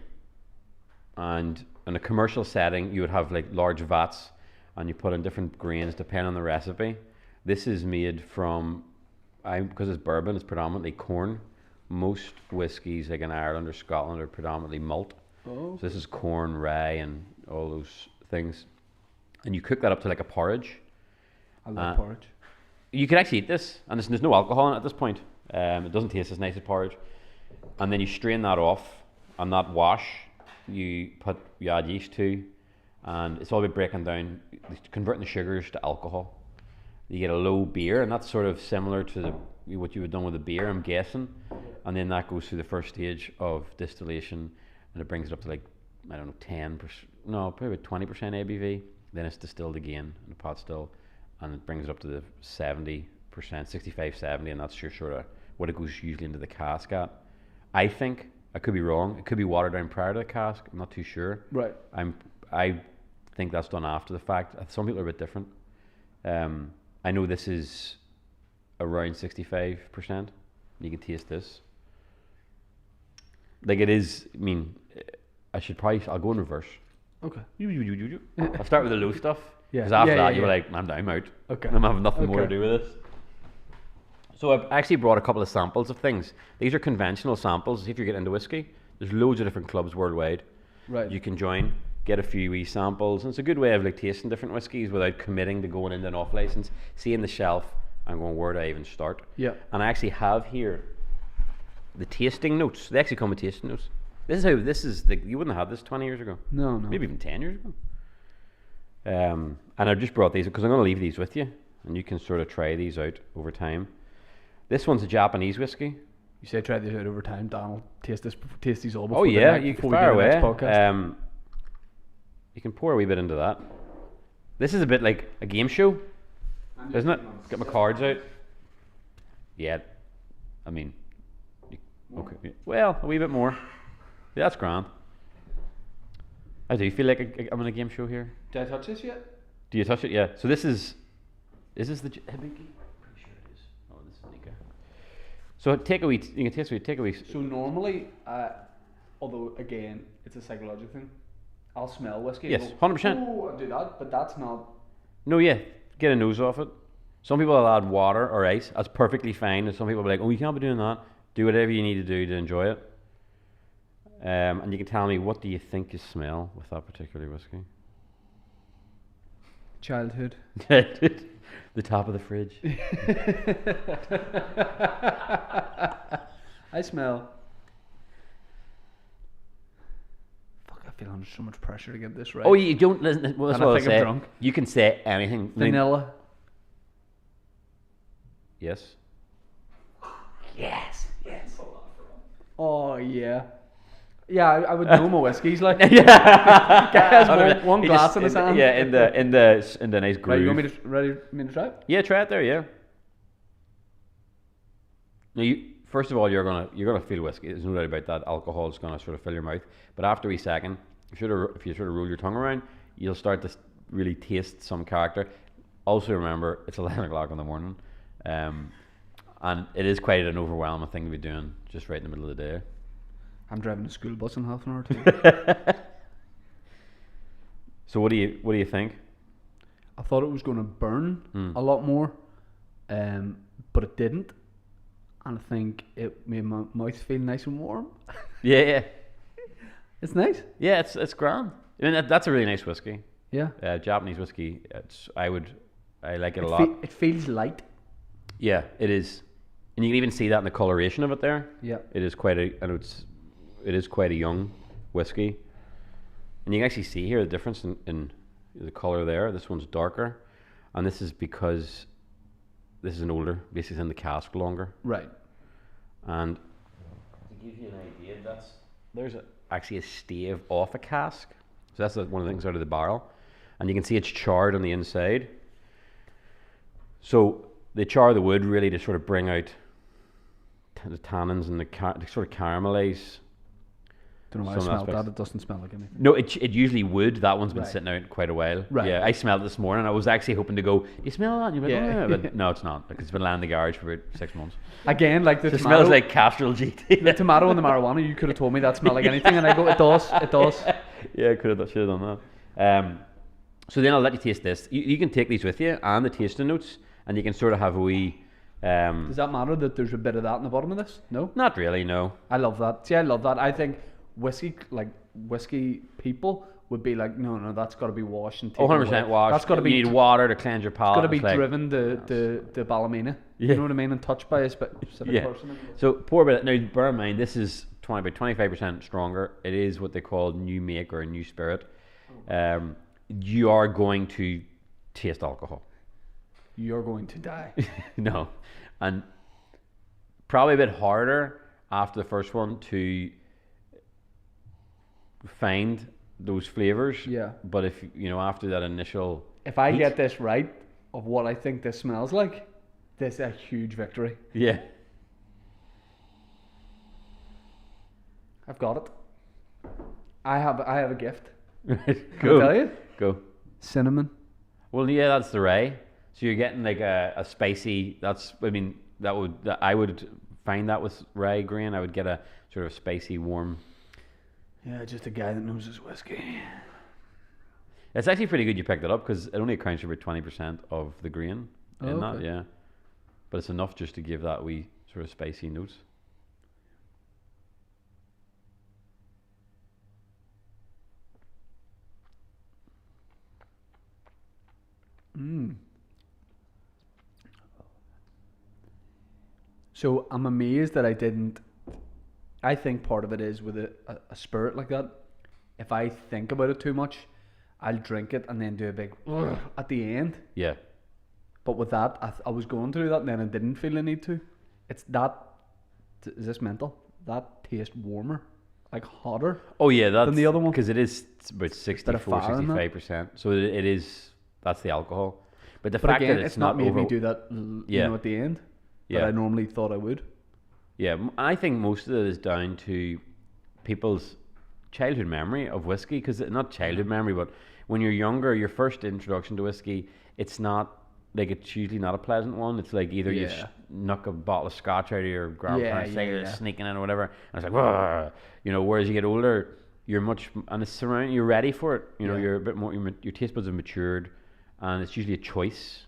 And in a commercial setting, you would have like large vats and you put in different grains depending on the recipe. This is made from, because it's bourbon, it's predominantly corn. Most whiskies, like in Ireland or Scotland, are predominantly malt. Oh. So this is corn, rye, and all those things. And you cook that up to like a porridge. I love porridge. you can actually eat this, and there's no alcohol in it at this point. It doesn't taste as nice as porridge. And then you strain that off, and that wash you add yeast to, and it's all about breaking down, converting the sugars to alcohol. You get a low beer, and that's sort of similar to what you would have done with a beer, I'm guessing. And then that goes through the first stage of distillation, and it brings it up to like, I don't know, 10%, no, probably about 20% ABV. Then it's distilled again in a pot still, and it brings it up to the 70%, 65, 70, and that's your sort of what it goes usually into the cask at. I think, I could be wrong, it could be watered down prior to the cask, I'm not too sure. Right. I think that's done after the fact. Some people are a bit different. I know this is around 65%. You can taste this. Like it is, I mean, I'll go in reverse. Okay. I'll start with the low stuff. Yeah. Because after that, you're like, I'm out. Okay. I'm having nothing more to do with this. So I've actually brought a couple of samples of things. These are conventional samples. If you're getting into whiskey, there's loads of different clubs worldwide. Right. You can join, get a few wee samples, and it's a good way of like tasting different whiskies without committing to going into an off license, seeing the shelf, and going, where do I even start? Yeah. And I actually have here the tasting notes. They actually come with tasting notes. You wouldn't have had this 20 years ago. No. Maybe even 10 years ago. And I've just brought these because I'm going to leave these with you, and you can sort of try these out over time. This one's a Japanese whiskey. You say try these out over time, Donald. Taste these all before. Oh yeah, you can fire away. You can pour a wee bit into that. This is a bit like a game show, isn't it? Get my cards out. Yeah, I mean, okay. Well, a wee bit more. Yeah, that's grand. I do feel like I'm in a game show here. Did I touch this yet? Do you touch it? Yeah. So this is this the Hibiki? Pretty sure it is. Oh, this is Nika. So you can taste a wee, take a wee. So normally, although again, it's a psychological thing, I'll smell whiskey. Yes, 100%. Oh, I'll do that, but that's not. No, yeah, get a nose off it. Some people will add water or ice. That's perfectly fine. And some people will be like, oh, you can't be doing that. Do whatever you need to do to enjoy it. And you can tell me, what do you think you smell with that particular whiskey? Childhood. The top of the fridge. I smell. Fuck, I feel under so much pressure to get this right. Oh, you don't listen. Well, that's what I think I'm drunk. You can say anything. Vanilla. Yes. Yes. Oh yeah. Yeah, I would know my whiskies like. Yeah. one glass in his hand. Yeah, in the nice groove. Right, you want me to try it? Yeah, try it there. Yeah. Now, first of all, you're gonna feel whiskey. There's no doubt about that. Alcohol is gonna sort of fill your mouth. But after a second, if you sort of roll your tongue around, you'll start to really taste some character. Also, remember it's 11 o'clock in the morning, and it is quite an overwhelming thing to be doing just right in the middle of the day. I'm driving a school bus in half an hour too. So what do you think? I thought it was going to burn a lot more, but it didn't, and I think it made my mouth feel nice and warm. Yeah. It's nice. Yeah, it's grand. I mean, that's a really nice whiskey. Yeah. Japanese whiskey. I like it a lot. It feels light. Yeah, it is, and you can even see that in the coloration of it there. Yeah. It is quite a young whiskey, and you can actually see here the difference in the color there. This one's darker, and this is because this is an older, basically in the cask longer. Right. And to give you an idea, there's actually a stave off a cask. So that's one of the things out of the barrel, and you can see it's charred on the inside. So they char the wood really to sort of bring out the tannins and to sort of caramelize. Don't know why I smelled that. It doesn't smell like anything. No, it usually would. That one's been sitting out quite a while. Right. Yeah, I smelled it this morning. I was actually hoping to go, you smell that? And you're like, oh yeah. But no, it's not, because it's been lying in the garage for about 6 months. Again, like the it tomato. Smells like Castrol GT. The tomato and the marijuana, you could have told me that smelled like anything, and I go, it does. Yeah, I should have done that. So then I'll let you taste this. You can take these with you and the tasting notes, and you can sort of have a wee... Does that matter that there's a bit of that in the bottom of this? No? Not really, no. I love that. See, I love that. I think whiskey people would be like, no, that's got to be washed and Oh, taken 100% away. washed. That's got to be you need water to cleanse your palate. It's got to be like, driven to Ballymena. Yeah. You know what I mean? And touched by a specific person. So pour a bit. Now, bear in mind, this is about 25% stronger. It is what they call new make or a new spirit. You are going to taste alcohol. You're going to die. No. And probably a bit harder after the first one to find those flavors. Yeah. But if, after that initial... If I get this right of what I think this smells like, this is a huge victory. Yeah. I've got it. I have a gift. Right. Can I tell you? Go. Cinnamon. Well, yeah, that's the rye. So you're getting like a spicy. I would find that with rye grain. I would get a sort of spicy, warm. Yeah, just a guy that knows his whiskey. It's actually pretty good you picked it up because it only accounts for about 20% of the grain in that, yeah. But it's enough just to give that wee sort of spicy note. So I'm amazed that I didn't. I think part of it is with a spirit like that. If I think about it too much, I'll drink it and then do a big at the end. Yeah. But with that, I was going to do that and then I didn't feel the need to. It's that. Is this mental? That tastes warmer, like hotter. Oh yeah, that's than the other one because it's about 64-65%. So it is. That's the alcohol. But the fact again, that it's not made over... me do that. At the end. That I normally thought I would. Yeah, I think most of it is down to people's childhood memory of whiskey. Because not childhood memory, but when you're younger, your first introduction to whiskey, it's usually not a pleasant one. It's like either you snuck a bottle of scotch out of your grandparents' sneaking in or whatever, and it's like, whoa, whereas you get older, you're you're ready for it. You're a bit more, your taste buds have matured, and it's usually a choice.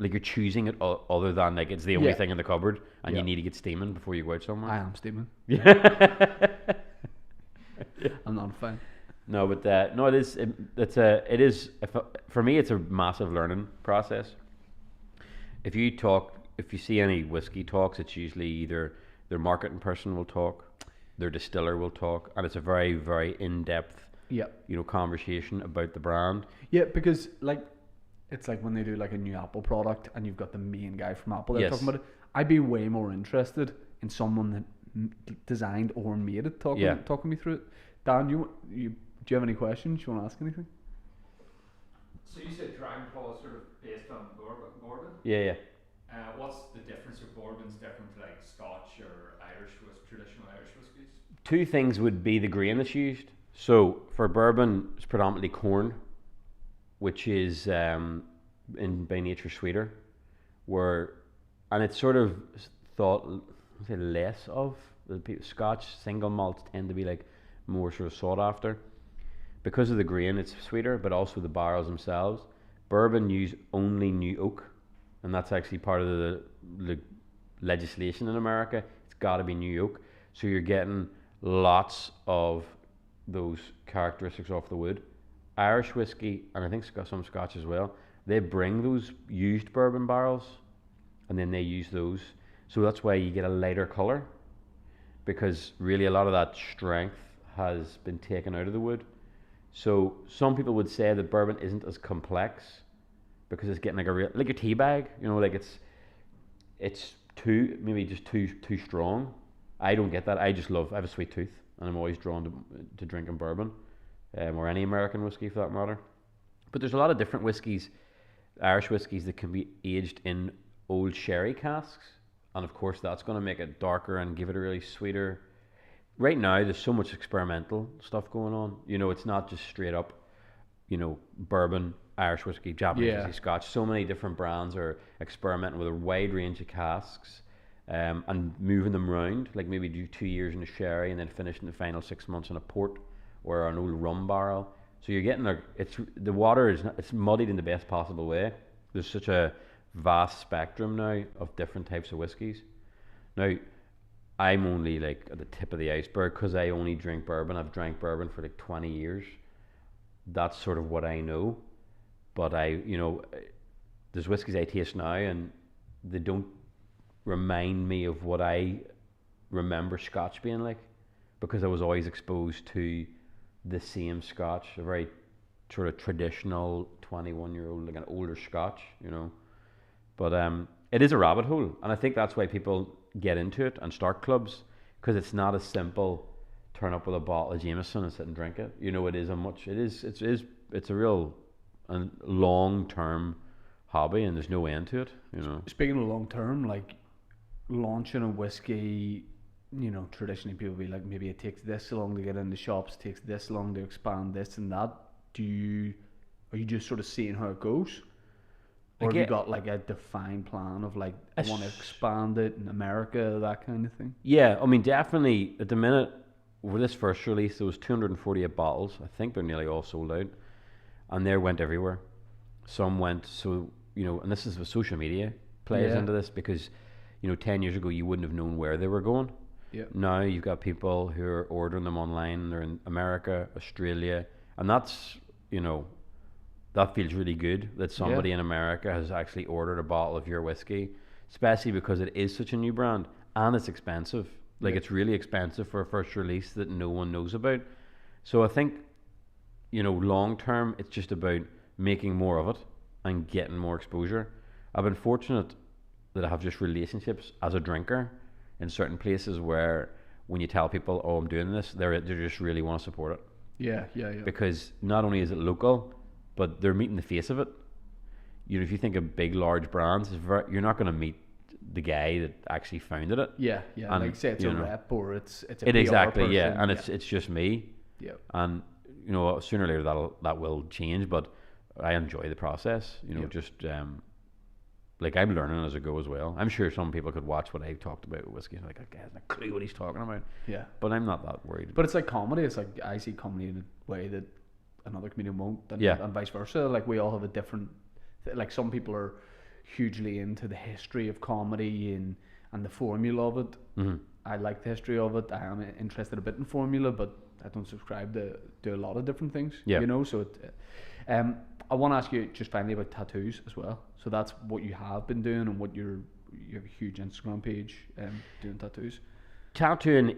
Like you're choosing it other than like it's the only thing in the cupboard and you need to get steaming before you go out somewhere. I am steaming. I'm not a fan. No, but it is. For me, it's a massive learning process. If you see any whiskey talks, it's usually either their marketing person will talk, their distiller will talk, and it's a very, very in-depth, conversation about the brand. Yeah, because it's like when they do like a new Apple product and you've got the main guy from Apple there talking about it. I'd be way more interested in someone that designed or made it talking me through it. Dan, do you have any questions? Do you want to ask anything? So you said Dragon Claw is sort of based on bourbon? Yeah. What's the difference of bourbon's different to like Scotch or traditional Irish whiskies? Two things would be the grain that's used. So for bourbon, it's predominantly corn, which is by nature sweeter, and it's sort of thought less of. Scotch single malts tend to be like more sort of sought after because of the grain. It's sweeter, but also the barrels themselves. Bourbon use only new oak, and that's actually part of the legislation in America. It's got to be new oak, so you're getting lots of those characteristics off the wood. Irish whiskey, and I think some Scotch as well, they bring those used bourbon barrels and then they use those. So that's why you get a lighter colour, because really a lot of that strength has been taken out of the wood. So some people would say that bourbon isn't as complex because it's getting like a tea bag, it's too strong. I don't get that. I have a sweet tooth and I'm always drawn to drinking bourbon. Or any American whiskey for that matter. But there's a lot of different whiskies, Irish whiskies, that can be aged in old sherry casks. And of course that's going to make it darker and give it a really sweeter. Right now there's so much experimental stuff going on. It's not just straight up, bourbon, Irish whiskey, Japanese whiskey, Scotch. So many different brands are experimenting with a wide range of casks and moving them around. Like maybe do 2 years in a sherry and then finish in the final 6 months in a port or an old rum barrel. So you're getting the water it's muddied in the best possible way. There's such a vast spectrum now of different types of whiskies. Now, I'm only like at the tip of the iceberg because I only drink bourbon. I've drank bourbon for like 20 years. That's sort of what I know. But there's whiskies I taste now and they don't remind me of what I remember Scotch being like, because I was always exposed to the same Scotch, a very sort of traditional 21-year-old, like an older Scotch, But it is a rabbit hole, and I think that's why people get into it and start clubs, because it's not as simple. Turn up with a bottle of Jameson and sit and drink it. It's a real and long-term hobby, and there's no end to it. Speaking of long-term, like launching a whiskey, traditionally people be like, maybe it takes this long to get in the shops, takes this long to expand this and that. Are you just sort of seeing how it goes? Or have you got like a defined plan of like, I want to expand it in America, that kind of thing? Yeah, I mean, definitely at the minute, with this first release, there was 248 bottles. I think they're nearly all sold out. And they went everywhere. Some went, and this is the social media plays into this, because, 10 years ago, you wouldn't have known where they were going. Yeah. Now you've got people who are ordering them online. They're in America, Australia, and that's, that feels really good that somebody in America has actually ordered a bottle of your whiskey, especially because it is such a new brand and it's expensive. Like it's really expensive for a first release that no one knows about. So I think, long term, it's just about making more of it and getting more exposure. I've been fortunate that I have just relationships as a drinker in certain places where when you tell people, oh, I'm doing this, they just really want to support it. Yeah. Because not only is it local, but they're meeting the face of it. If you think of big, large brands, you're not going to meet the guy that actually founded it. Yeah. And like say it's a rep or it's a PR exactly, person. yeah, and it's just me. Yeah. And sooner or later that will change, but I enjoy the process. Like I'm learning as I go as well. I'm sure some people could watch what I've talked about with whiskey and like, that guy hasn't a clue what he's talking about. Yeah. But I'm not that worried. But it's like comedy. It's like I see comedy in a way that another comedian won't, and vice versa. Like we all have a different. Like some people are hugely into the history of comedy and the formula of it. Mm-hmm. I like the history of it. I am interested a bit in formula, but I don't subscribe to do a lot of different things. Yeah. So it. I want to ask you just finally about tattoos as well. So that's what you have been doing, and what you have a huge Instagram page doing tattoos. Tattooing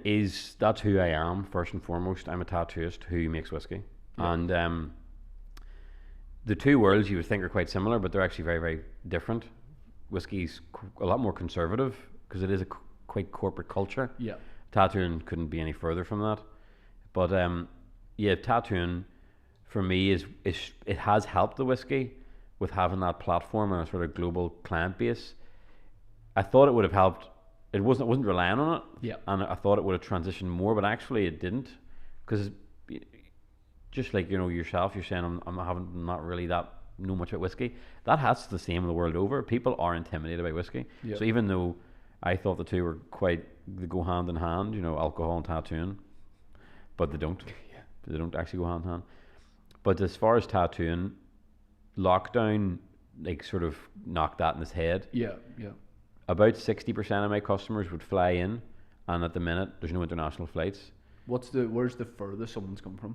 that's who I am first and foremost. I'm a tattooist who makes whiskey, and the two worlds you would think are quite similar, but they're actually very, very different. Whiskey's a lot more conservative because it is a quite corporate culture. Yeah, tattooing couldn't be any further from that. But tattooing for me it has helped the whiskey with having that platform and a sort of global client base. I thought it would have helped. It wasn't relying on it. Yeah. And I thought it would have transitioned more, but actually it didn't, because just like yourself, you're saying I'm not really that know much about whiskey. That has the same the world over. People are intimidated by whiskey. Yep. So even though I thought the two they go hand in hand, alcohol and tattooing, but they don't. Yeah. They don't actually go hand in hand. But as far as tattooing, lockdown sort of knocked that in his head. Yeah. About 60% of my customers would fly in, and at the minute there's no international flights. Where's the furthest someone's come from?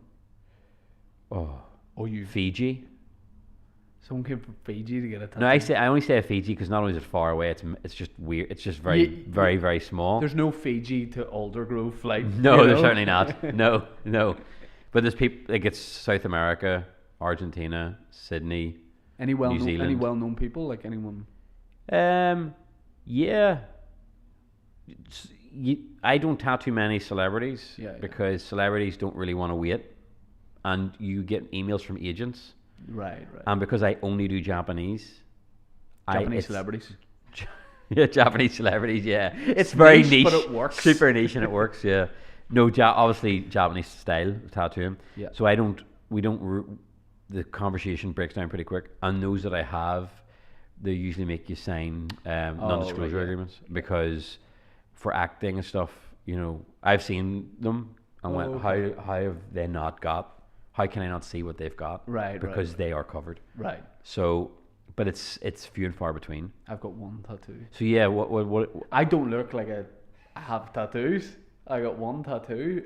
Fiji. Someone came from Fiji to get a tattoo. No, I only say Fiji because not only is it far away, it's just weird. It's just very, very, very small. There's no Fiji to Aldergrove flight. No, there's certainly not. No. But there's people it's South America, Argentina, Sydney, New Zealand. Any well-known people, like anyone? Yeah. I don't tattoo many celebrities because celebrities don't really want to wait, and you get emails from agents. Right. And because I only do Japanese celebrities. Yeah, Japanese celebrities. Yeah, it's very niche, but it works. Super niche, and it works. Yeah. No, obviously Japanese style of tattooing. Yeah. So the conversation breaks down pretty quick. And those that I have, they usually make you sign non-disclosure agreements because for acting and stuff, I've seen them and went, how have they not got? How can I not see what they've got? Right. Because they are covered. Right. So, but it's few and far between. I've got one tattoo. So yeah, what? I don't look like a have tattoos. I got one tattoo.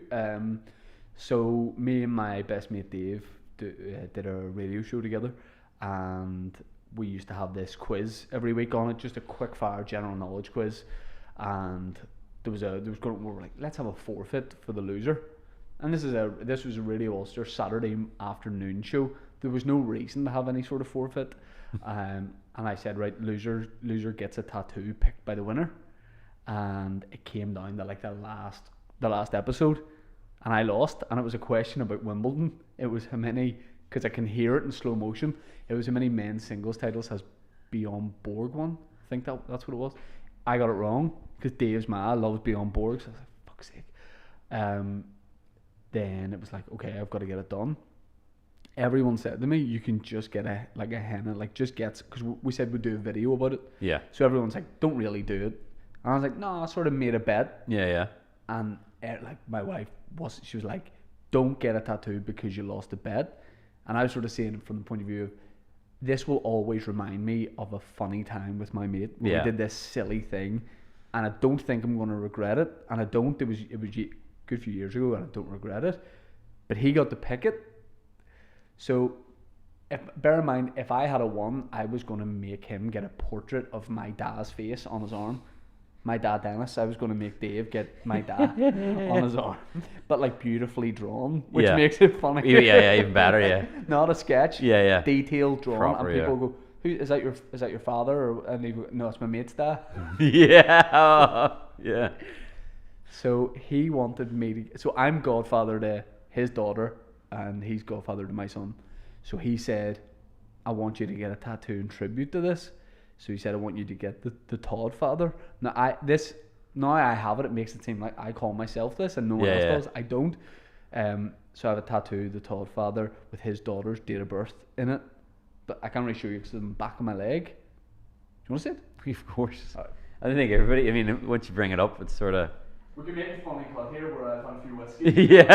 So me and my best mate Dave did a radio show together, and we used to have this quiz every week on it, just a quick fire general knowledge quiz, and we were like, let's have a forfeit for the loser. And this was a Radio Ulster Saturday afternoon show. There was no reason to have any sort of forfeit. And I said, right, loser gets a tattoo picked by the winner. And it came down to like the last episode, and I lost. And it was a question about Wimbledon. It was how many, because I can hear it in slow motion, it was how many men's singles titles has Bjorn Borg won. I think that's what it was. I got it wrong because Dave's mad, loves Bjorn Borg. So I was like, fuck's sake. Then it was like, okay, I've got to get it done. Everyone said to me, you can just get a henna, like just gets, because we said we'd do a video about it. Yeah. So everyone's like, don't really do it. And I was like, no, I sort of made a bet. Yeah. And like my wife she was like, don't get a tattoo because you lost a bet. And I was sort of saying it from the point of view of, this will always remind me of a funny time with my mate when we did this silly thing, and I don't think I'm going to regret it. And I don't. It was a good few years ago, and I don't regret it. But he got to pick it. So, bear in mind, if I had a won, I was going to make him get a portrait of my dad's face on his arm. My dad, Dennis, I was going to make Dave get my dad on his arm, but like beautifully drawn, which makes it funny. Yeah, even better, yeah. Not a sketch. Yeah. Detailed drawn, Proper, and people go, "Who is that? Your father?" And they go, "No, it's my mate's dad." Yeah. So he wanted me to. So I'm godfather to his daughter, and he's godfather to my son. So he said, "I want you to get a tattoo in tribute to this." So he said, I want you to get the Todd father. Now I have it. It makes it seem like I call myself this and no one else does. I don't. So I have a tattoo, the Todd father, with his daughter's date of birth in it. But I can't really show you because it's on the back of my leg. Do you want to see it? Of course. I don't think everybody. I mean, once you bring it up, it's sort of. We can make a funny cut here where I've had a few whiskey. Yeah.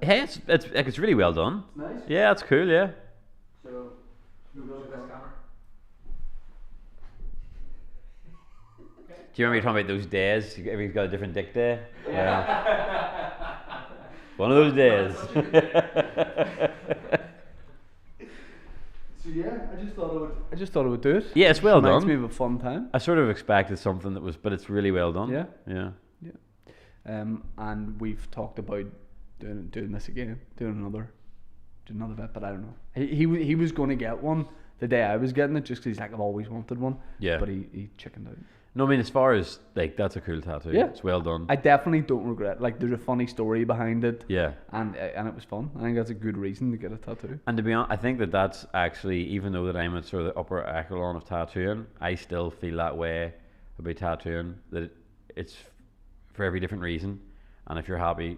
Hey, it's really well done. It's nice. Yeah, it's cool. Yeah. So. This camera. Do you remember you talking about those days? Everybody's got a different dick day. Yeah. One of those days. So yeah, I just thought I would do it. Yeah, it's well done. Reminds me of a fun time. I sort of expected something that was, but it's really well done. Yeah. And we've talked about doing this again, doing another bit, but I don't know. He was going to get one the day I was getting it, just because he's like, I've always wanted one. Yeah. But he chickened out. No, I mean, as far as like, that's a cool tattoo. Yeah. It's well done. I definitely don't regret. Like, there's a funny story behind it. Yeah. And it was fun. I think that's a good reason to get a tattoo. And to be honest, I think that's actually, even though that I'm at sort of the upper echelon of tattooing, I still feel that way about tattooing, that it's for every different reason. And if you're happy,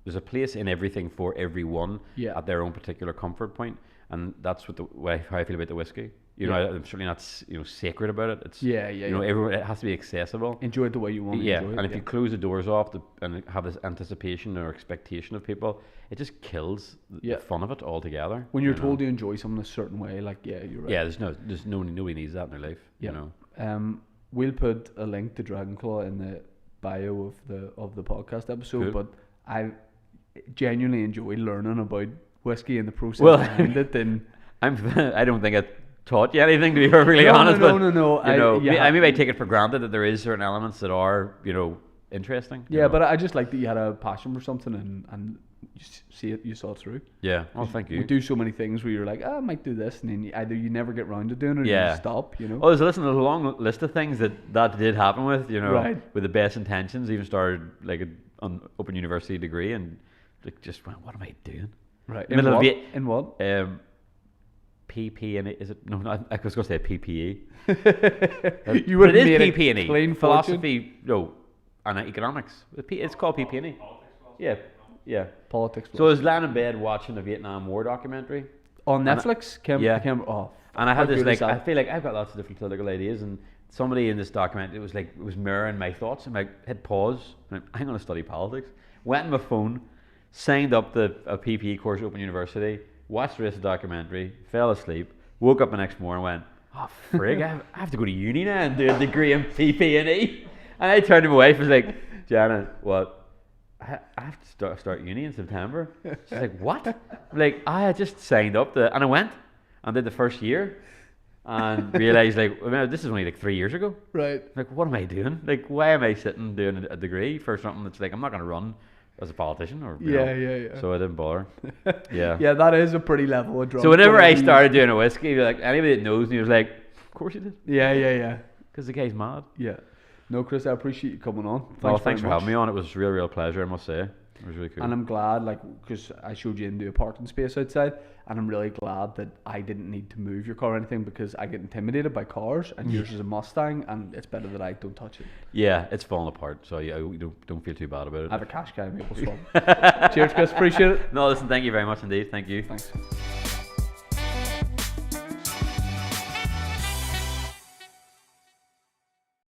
there's a place in everything for everyone at their own particular comfort point, and that's how I feel about the whiskey. You know, I'm certainly not sacred about it. It's everyone, it has to be accessible. Enjoy it the way you want to enjoy it. And if you close the doors off and have this anticipation or expectation of people, it just kills the fun of it altogether. When you're told to enjoy something a certain way, like you're right. Yeah, nobody needs that in their life. You know. We'll put a link to Dragonclaw in the bio of the podcast episode, but I genuinely enjoy learning about whiskey and the process behind it. And I don't think I taught you anything, to be perfectly honest. No. I take it for granted that there is certain elements that are, interesting. Yeah, but I just like that you had a passion for something and you saw it through. Yeah. Oh, thank you. We do so many things where you're like, I might do this, and then either you never get round to doing it, or you stop. Oh, there's a long list of things that did happen with, with the best intentions. Even started like an open university degree, and like just went, what am I doing? Right. In what? PP and is it? No, I was going to say PPE. You would it is PP and E. Philosophy, and economics. It's called PP and E. Yeah. Politics. So I was lying in bed watching the Vietnam War documentary on Netflix. And I had this I feel like I've got lots of different political ideas, and somebody in this documentary, it was mirroring my thoughts. And I hit pause. And I'm going to study politics. Went on my phone, signed up a PPE course at Open University, watched the rest of the documentary, fell asleep, woke up the next morning and went, oh frig, I have to go to uni now and do a degree in PP&E. And I turned to my wife and was like, Janet, what? I have to start uni in September. She's like, what? I'm like, I had just signed up and I went and did the first year and realised like, well, this is only like 3 years ago. Right. Like, what am I doing? Like, why am I sitting doing a degree for something that's like, I'm not going to run as a politician or you know. So I didn't bother. Yeah. Yeah, that is a pretty level of drunk. So whenever I started doing a whiskey, like anybody that knows me was like, of course you did. Yeah. Because the guy's mad. Yeah. No, Chris, I appreciate you coming on. Thanks for having me on. It was a real pleasure, I must say. It was really cool. And I'm glad, like, because I showed you into a parking space outside, and I'm really glad that I didn't need to move your car or anything because I get intimidated by cars, and yours is a Mustang, and it's better that I don't touch it. Yeah, it's falling apart, so yeah, don't feel too bad about it. I have a cash guy, Maple Swamp. Cheers, Chris. Appreciate it. No, listen, thank you very much indeed. Thank you. Thanks.